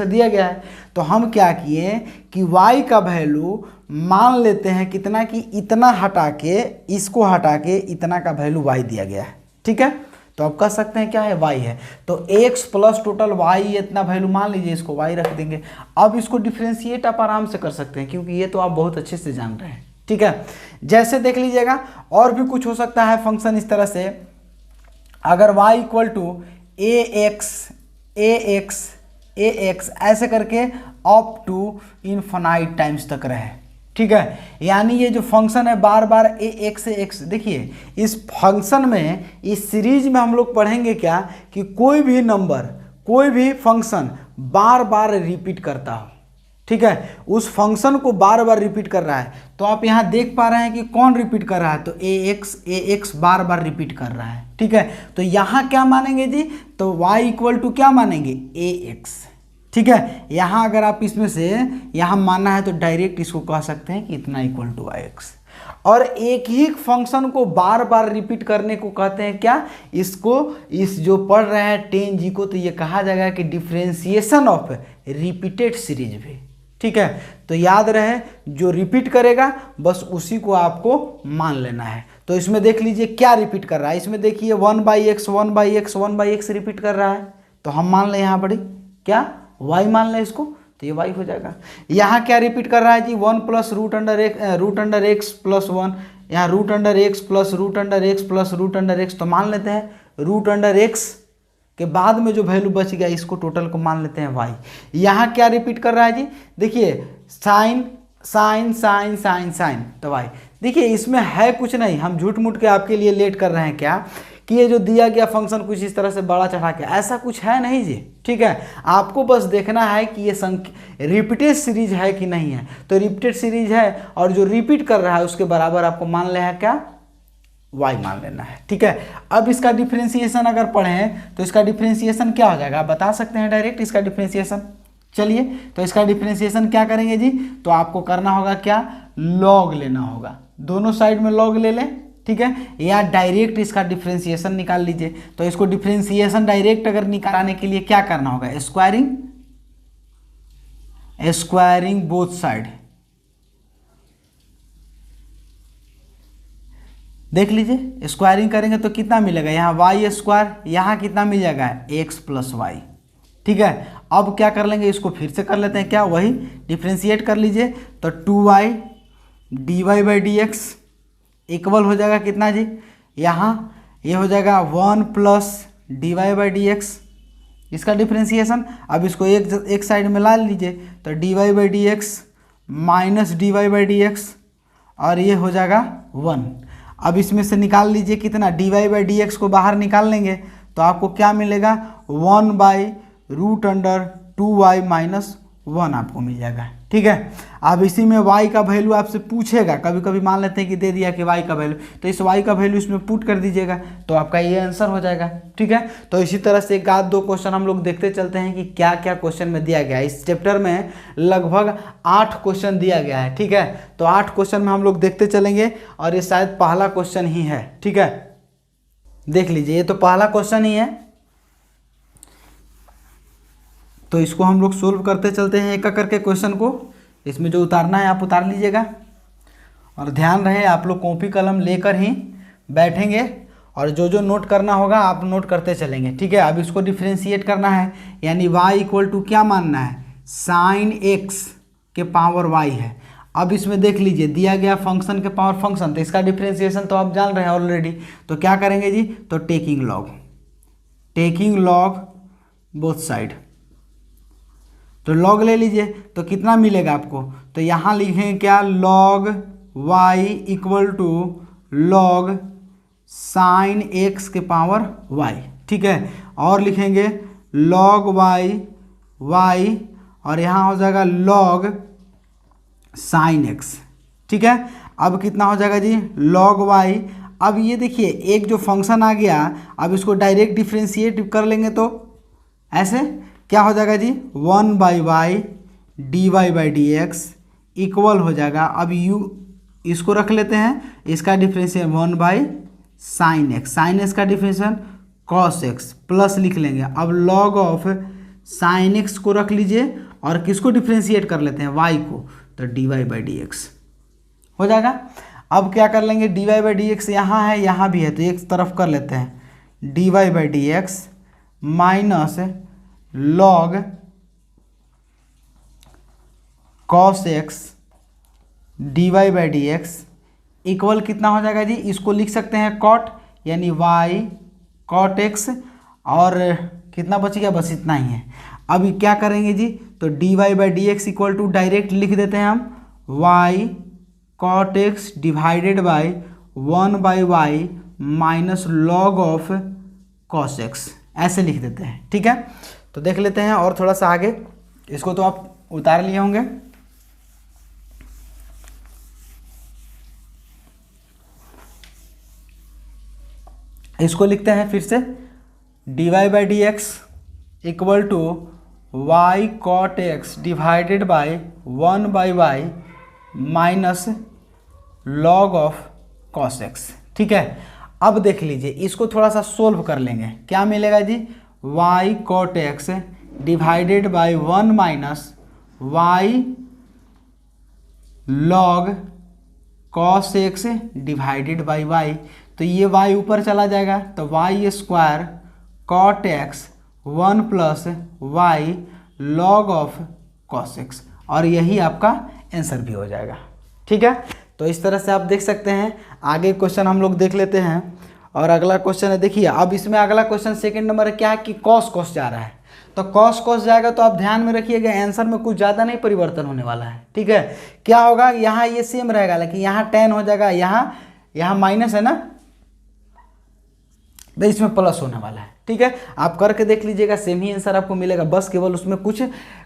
Speaker 1: दिया गया है, तो हम क्या किए कि y का वैल्यू मान लेते हैं कितना, कि इतना हटा के, इसको हटा के इतना का वैल्यू y दिया गया है, ठीक है। तो आप कह सकते हैं क्या है, y है। तो x प्लस टोटल y इतना वैल्यू मान लीजिए, इसको y रख देंगे। अब इसको डिफ्रेंशिएट आप आराम से कर सकते हैं, क्योंकि ये तो आप बहुत अच्छे से जान रहे हैं, ठीक है। जैसे देख लीजिएगा, और भी कुछ हो सकता है फंक्शन इस तरह से, अगर y इक्वल टू ax ऐसे करके अप टू इन्फिनाइट टाइम्स तक रहे, ठीक है। यानी ये जो फंक्शन है बार बार ax, देखिए इस फंक्शन में, इस सीरीज में हम लोग पढ़ेंगे क्या कि कोई भी नंबर, कोई भी फंक्शन बार बार रिपीट करता हो, ठीक है, उस फंक्शन को बार बार रिपीट कर रहा है। तो आप यहाँ देख पा रहे हैं कि कौन रिपीट कर रहा है, तो ax बार बार रिपीट कर रहा है, ठीक है। तो यहाँ क्या मानेंगे जी, तो y इक्वल टू क्या मानेंगे, ax, ठीक है। यहाँ अगर आप इसमें से यहाँ मानना है तो डायरेक्ट इसको कह सकते हैं कि इतना इक्वल टू x। और एक ही फंक्शन को बार बार रिपीट करने को कहते हैं क्या, इसको, इस जो पढ़ रहे हैं 10G को, तो ये कहा जाएगा कि डिफ्रेंशिएशन ऑफ रिपीटेड सीरीज भी, ठीक है। तो याद रहे, जो रिपीट करेगा बस उसी को आपको मान लेना है। तो इसमें देख लीजिए क्या रिपीट कर रहा है, इसमें देखिए 1/x रिपीट कर रहा है, तो हम मान लें यहाँ पर क्या, y मान लें इसको, तो ये y हो जाएगा। यहाँ क्या रिपीट कर रहा है जी, 1 प्लस √x प्लस 1, यहाँ √x plus √x plus √x, तो मान लेते हैं √x के बाद में जो वैल्यू बच गया इसको टोटल को मान लेते हैं y। यहाँ क्या रिपीट कर रहा है जी, देखिए साइन, तो y। देखिए इसमें है कुछ नहीं, हम झूठ मूठ के आपके लिए लेट कर रहे हैं क्या कि ये जो दिया गया फंक्शन कुछ इस तरह से बड़ा चढ़ा के, ऐसा कुछ है नहीं जी। ठीक है, आपको बस देखना है कि ये रिपीटेड सीरीज है कि नहीं है। तो रिपीटेड सीरीज है और जो रिपीट कर रहा है उसके बराबर आपको मान लेना है क्या, y मान लेना है। ठीक है, अब इसका डिफ्रेंसिएशन अगर पढ़ें तो इसका डिफ्रेंसिएशन क्या हो जाएगा, आप बता सकते हैं डायरेक्ट इसका डिफ्रेंसिएशन। चलिए, तो इसका डिफ्रेंसिएशन क्या करेंगे जी, तो आपको करना होगा क्या, लॉग लेना होगा, दोनों साइड में लॉग ले लें। ठीक है, या डायरेक्ट इसका डिफ्रेंसिएशन निकाल लीजिए। तो इसको डिफ्रेंसिएशन डायरेक्ट अगर निकालने के लिए क्या करना होगा, स्क्वायरिंग बोथ साइड। देख लीजिए, स्क्वायरिंग करेंगे तो कितना मिलेगा, यहाँ वाई स्क्वायर, यहाँ कितना मिल जाएगा, एक्स प्लस वाई। ठीक है, अब क्या कर लेंगे, इसको फिर से कर लेते हैं क्या, वही डिफ्रेंशिएट कर लीजिए। तो 2y dy/dx इक्वल हो जाएगा कितना जी, यहाँ ये हो जाएगा 1 प्लस dy/dx, इसका डिफ्रेंशिएशन। अब इसको एक साइड में ला लीजिए, तो dy/dx माइनस dy/dx और ये हो जाएगा 1। अब इसमें से निकाल लीजिए कितना, dy/dx को बाहर निकाल लेंगे तो आपको क्या मिलेगा, 1/√2y माइनस 1 आपको मिल जाएगा। ठीक है, अब इसी में y का वैल्यू आपसे पूछेगा, कभी कभी मान लेते हैं कि दे दिया कि y का वैल्यू, तो इस y का वैल्यू इसमें पुट कर दीजिएगा तो आपका ये आंसर हो जाएगा। ठीक है, तो इसी तरह से एक आध दो क्वेश्चन हम लोग देखते चलते हैं कि क्या क्या क्वेश्चन में दिया गया है। इस चैप्टर में लगभग 8 क्वेश्चन दिया गया है। ठीक है, तो 8 क्वेश्चन में हम लोग देखते चलेंगे और ये शायद पहला क्वेश्चन ही है। ठीक है, देख लीजिए, ये तो पहला क्वेश्चन ही है, तो इसको हम लोग सोल्व करते चलते हैं एक एक करके क्वेश्चन को। इसमें जो उतारना है आप उतार लीजिएगा और ध्यान रहे आप लोग कॉपी कलम लेकर ही बैठेंगे और जो जो नोट करना होगा आप नोट करते चलेंगे। ठीक है, अब इसको डिफ्रेंशिएट करना है, यानी y इक्वल टू क्या मानना है, साइन x के पावर y है। अब इसमें देख लीजिए दिया गया फंक्शन के पावर फंक्शन, तो इसका डिफ्रेंशिएशन तो आप जान रहे हैं ऑलरेडी। तो क्या करेंगे जी, तो टेकिंग लॉग बोथ साइड, तो लॉग ले लीजिए तो कितना मिलेगा आपको, तो यहाँ लिखेंगे क्या, log y equal to log sine x के पावर y। ठीक है, और लिखेंगे लॉग y और यहाँ हो जाएगा लॉग साइन x। ठीक है, अब कितना हो जाएगा जी, लॉग y। अब ये देखिए एक जो फंक्शन आ गया, अब इसको डायरेक्ट डिफ्रेंशिएट कर लेंगे तो ऐसे क्या हो जाएगा जी, 1/y dy/dx इक्वल हो जाएगा, अब u इसको रख लेते हैं, इसका differentiation 1/sin x, sine x का डिफ्रेंशिएशन cos x प्लस लिख लेंगे। अब log ऑफ sin x को रख लीजिए और किसको डिफ्रेंशिएट कर लेते हैं, y को, तो dy/dx हो जाएगा। अब क्या कर लेंगे, dy/dx यहाँ है यहाँ भी है तो एक तरफ कर लेते हैं, dy/dx minus log cos x dy/dx equal कितना हो जाएगा जी, इसको लिख सकते हैं cot, यानी y cot x और कितना बच गया, बस इतना ही है। अब क्या करेंगे जी, तो dy/dx इक्वल टू डायरेक्ट लिख देते हैं हम y cot x divided by 1/y minus log of cos x, ऐसे लिख देते हैं। ठीक है, तो देख लेते हैं और थोड़ा सा आगे, इसको तो आप उतार लिए होंगे। इसको लिखते हैं फिर से, dy/dx equal to y cot x divided by 1/y minus log of cos x। ठीक है, अब देख लीजिए इसको थोड़ा सा सोल्व कर लेंगे, क्या मिलेगा जी, y cot x divided bye 1 minus y log cos x divided bye y, तो ये y ऊपर चला जाएगा तो y square cot x 1 plus y log of cos x, और यही आपका आंसर भी हो जाएगा। ठीक है, तो इस तरह से आप देख सकते हैं। आगे क्वेश्चन हम लोग देख लेते हैं और अगला क्वेश्चन है, देखिए अब इसमें अगला क्वेश्चन सेकंड नंबर है क्या है कि cos जा रहा है, तो cos जाएगा तो आप ध्यान में रखिएगा आंसर में कुछ ज़्यादा नहीं परिवर्तन होने वाला है। ठीक है, क्या होगा, यहाँ ये सेम रहेगा लेकिन यहाँ tan हो जाएगा, यहाँ माइनस है ना, तो इसमें प्लस होने वाला है। ठीक है, आप करके देख लीजिएगा, सेम ही आंसर आपको मिलेगा, बस केवल उसमें कुछ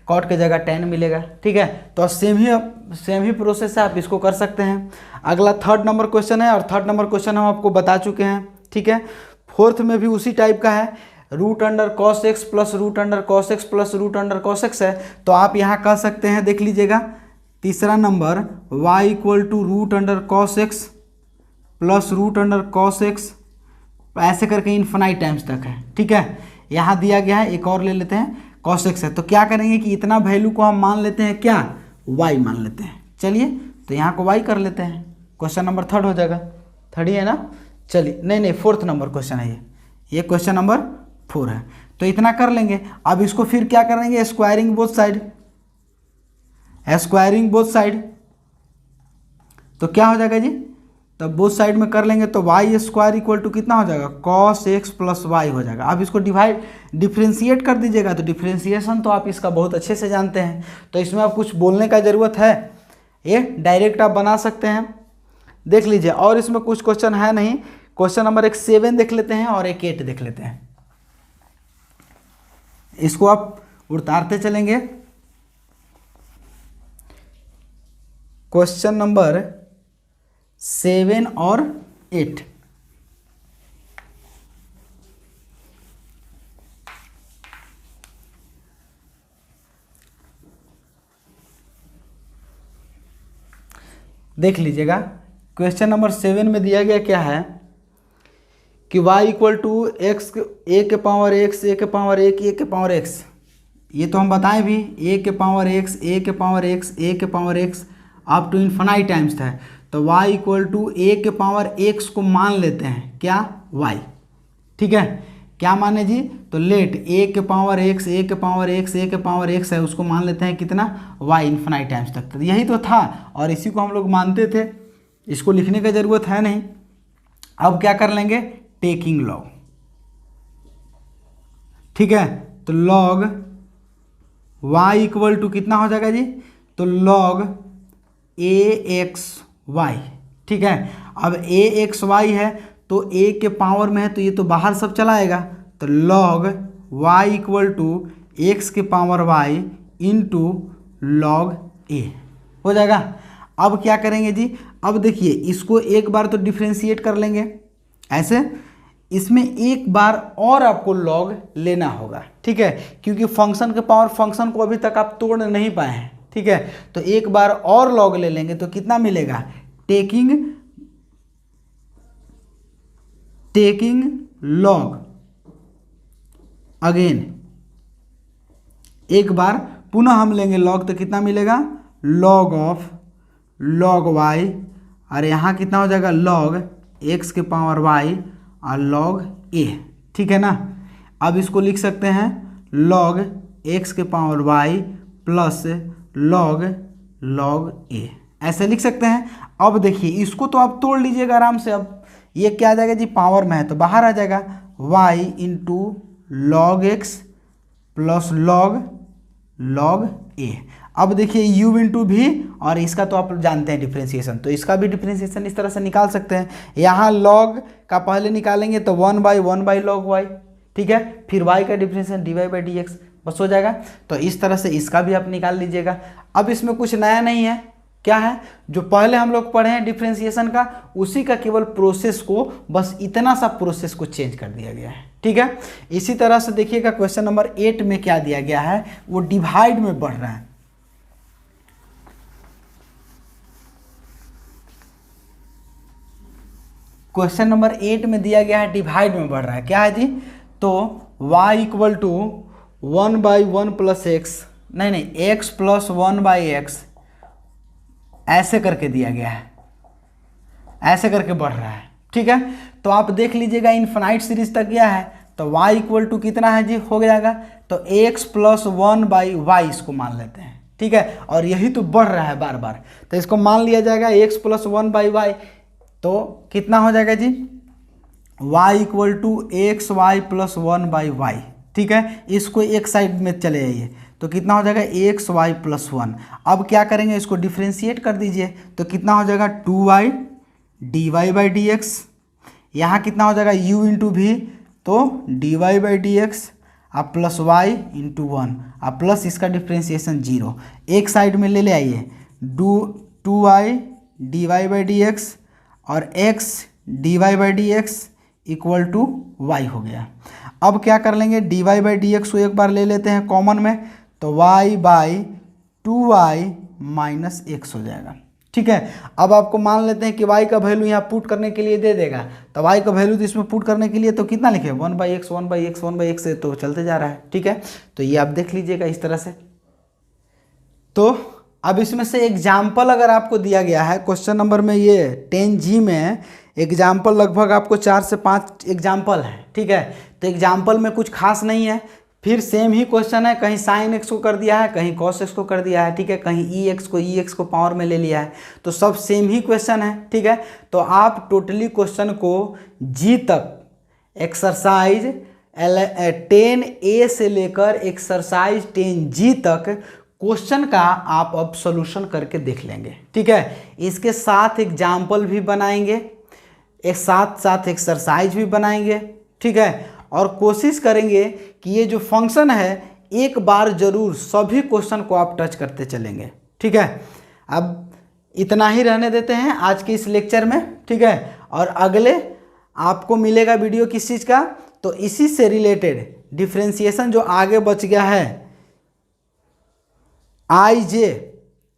Speaker 1: कॉट के जगह 10 मिलेगा। ठीक है, तो सेम ही प्रोसेस है, आप इसको कर सकते हैं। अगला 3rd नंबर क्वेश्चन है, और 3rd नंबर क्वेश्चन हम आपको बता चुके हैं। ठीक है, 4th में भी उसी टाइप का है, root under cos x plus root under cos x plus root under cos x है। तो आप यहाँ कह सकते हैं, देख लीजिएगा, तीसरा number y equal to root under cos x plus root under cos x, ऐसे करके इन्फिनाइट टाइम्स तक है। ठीक है, यहाँ दिया गया है, एक और ले लेते हैं, कॉस एक्स है। तो क्या करेंगे कि इतना वैल्यू को हम मान लेते हैं, क्या y मान लेते हैं। चलिए, तो यहाँ को y कर लेते हैं, क्वेश्चन नंबर 3rd हो जाएगा। 3rd ही है ना, चलिए, नहीं 4th नंबर क्वेश्चन है ये क्वेश्चन नंबर 4 है। तो इतना कर लेंगे। अब इसको फिर क्या करेंगे, squaring both side, squaring both side, तो क्या हो जाएगा जी, तो बोथ साइड में कर लेंगे तो वाई स्क्वायर इक्वल टू कितना हो जाएगा, कॉस एक्स प्लस वाई हो जाएगा। अब इसको डिफ्रेंशिएट कर दीजिएगा, तो डिफ्रेंशिएशन तो आप इसका बहुत अच्छे से जानते हैं, तो इसमें आप कुछ बोलने का ज़रूरत है, ये डायरेक्ट आप बना सकते हैं। देख लीजिए, और इसमें कुछ क्वेश्चन है नहीं। क्वेश्चन नंबर एक 7 देख लेते हैं और एक 8 देख लेते हैं, इसको आप उतारते चलेंगे। क्वेश्चन नंबर 7 और 8, देख लीजिएगा। क्वेश्चन नंबर 7 में दिया गया क्या है कि y equal to x, a के पावर एक्स, ए के पावर एक, ए के पावर एक्स, ये तो हम बताएं भी, ए के पावर एक्स, ए के पावर एक्स, ए के power x up to infinite times था। तो y इक्वल टू ए के पावर एक्स को मान लेते हैं क्या, y। ठीक है, क्या माने जी, तो लेट ए के पावर एक्स, ए के पावर एक्स, ए के पावर एक्स है, उसको मान लेते हैं कितना, y इन्फिनाइट टाइम्स तक। तो यही तो था, और इसी को हम लोग मानते थे, इसको लिखने की ज़रूरत है नहीं। अब क्या कर लेंगे, टेकिंग लॉग। ठीक है, तो लॉग y इक्वल टू कितना हो जाएगा जी, तो लॉग ए एक्स वाई। ठीक है, अब ए एक्स वाई है तो a के पावर में है, तो ये तो बाहर सब चलाएगा, तो log y equal to x के power y into log a हो जाएगा। अब क्या करेंगे जी, अब देखिए, इसको एक बार तो डिफ्रेंशिएट कर लेंगे ऐसे, इसमें एक बार और आपको लॉग लेना होगा। ठीक है, क्योंकि फंक्शन के पावर फंक्शन को अभी तक आप तोड़ नहीं पाए हैं। ठीक है, तो एक बार और लॉग ले लेंगे तो कितना मिलेगा, टेकिंग लॉग अगेन, एक बार पुनः हम लेंगे लॉग, तो कितना मिलेगा, लॉग ऑफ लॉग वाई, और यहाँ कितना हो जाएगा, लॉग एक्स के पावर वाई और लॉग ए। ठीक है ना, अब इसको लिख सकते हैं लॉग एक्स के पावर वाई प्लस लॉग ए, ऐसे लिख सकते हैं। अब देखिए, इसको तो आप तोड़ लीजिएगा आराम से। अब ये क्या आ जाएगा जी, पावर में है तो बाहर आ जाएगा, y into log x plus log a. अब देखिए u इंटू भी, और इसका तो आप जानते हैं डिफ्रेंशिएशन, तो इसका भी डिफ्रेंशिएशन इस तरह से निकाल सकते हैं। यहाँ log का पहले निकालेंगे तो 1/1 log y। ठीक है, फिर y का डिफ्रेंशिएशन dy/dx, बस हो जाएगा। तो इस तरह से इसका भी आप निकाल लीजिएगा। अब इसमें कुछ नया नहीं है, क्या है, जो पहले हम लोग पढ़े हैं डिफ्रेंशिएशन का, उसी का केवल प्रोसेस को, बस इतना सा प्रोसेस को चेंज कर दिया गया है। ठीक है, इसी तरह से देखिएगा क्वेश्चन नंबर 8 में क्या दिया गया है, वो डिवाइड में बढ़ रहा है। क्वेश्चन नंबर 8 में दिया गया है डिवाइड में बढ़ रहा है, क्या है जी, तो y equal to 1/1 plus x, नहीं x प्लस 1/x, ऐसे करके दिया गया है, ऐसे करके बढ़ रहा है। ठीक है, तो आप देख लीजिएगा इन्फिनाइट सीरीज तक गया है, तो y इक्वल टू कितना है जी, हो जाएगा, तो x प्लस 1/y इसको मान लेते हैं। ठीक है, और यही तो बढ़ रहा है बार बार, तो इसको मान लिया जाएगा x प्लस 1/y, तो कितना हो जाएगा जी, y equal to x y plus 1/y। ठीक है, इसको एक साइड में चले जाइए, तो कितना हो जाएगा, एक्स वाई प्लस 1। अब क्या करेंगे, इसको डिफ्रेंशिएट कर दीजिए, तो कितना हो जाएगा, 2y dy/dx। यहाँ कितना हो जाएगा u इंटू वी, तो dy/dx अब प्लस y इंटू 1 अब प्लस इसका डिफ्रेंसिएशन 0, एक साइड में ले आइए 2y dy/dx और x dy/dx equal to y हो गया। अब क्या कर लेंगे, dy/dx को एक बार ले लेते हैं कॉमन में, तो y/2y माइनस x हो जाएगा। ठीक है, अब आपको मान लेते हैं कि y का वैल्यू यहाँ पुट करने के लिए दे देगा, तो y का वैल्यू तो इसमें पुट करने के लिए तो कितना लिखे 1/x 1/x 1/x से तो चलते जा रहा है। ठीक है, तो ये आप देख लीजिएगा इस तरह से। तो अब इसमें से एग्जाम्पल अगर आपको दिया गया है क्वेश्चन नंबर में, ये 10G में एग्जाम्पल लगभग आपको 4 से 5 एग्जाम्पल है। ठीक है, तो एग्जाम्पल में कुछ खास नहीं है, फिर सेम ही क्वेश्चन है, कहीं साइन एक्स को कर दिया है, कहीं कॉस एक्स को कर दिया है। ठीक है, कहीं ई एक्स को पावर में ले लिया है, तो सब सेम ही क्वेश्चन है। ठीक है, तो आप टोटली क्वेश्चन को जी तक एक्सरसाइज 10A से लेकर एक्सरसाइज 10G तक क्वेश्चन का आप अब सॉल्यूशन करके देख लेंगे। ठीक है, इसके साथ एग्जाम्पल भी बनाएंगे, एक साथ साथ एक्सरसाइज भी बनाएंगे। ठीक है, और कोशिश करेंगे कि ये जो फंक्शन है एक बार जरूर सभी क्वेश्चन को आप टच करते चलेंगे। ठीक है, अब इतना ही रहने देते हैं आज के इस लेक्चर में। ठीक है, और अगले आपको मिलेगा वीडियो किस चीज़ का, तो इसी से रिलेटेड डिफ्रेंसिएशन जो आगे बच गया है IJ।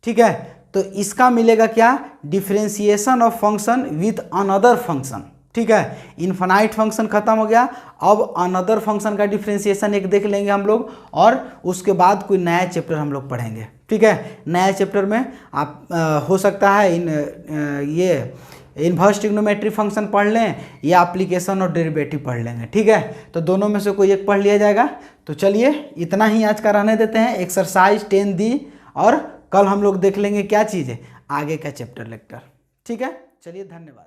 Speaker 1: ठीक है, तो इसका मिलेगा क्या, differentiation of function with another function. ठीक है, इनफाइनाइट फंक्शन खत्म हो गया, अब अनदर फंक्शन का डिफ्रेंसिएशन एक देख लेंगे हम लोग, और उसके बाद कोई नया चैप्टर हम लोग पढ़ेंगे। ठीक है, नया चैप्टर में आप हो सकता है ये इनवर्स ट्रिग्नोमेट्री फंक्शन पढ़ लें या एप्लीकेशन और डेरिवेटिव पढ़ लेंगे। ठीक है, तो दोनों में से कोई एक पढ़ लिया जाएगा। तो चलिए इतना ही आज का रहने देते हैं, एक्सरसाइज 10D, और कल हम लोग देख लेंगे क्या चीज़ है, आगे का चैप्टर लेक्चर। ठीक है, चलिए धन्यवाद।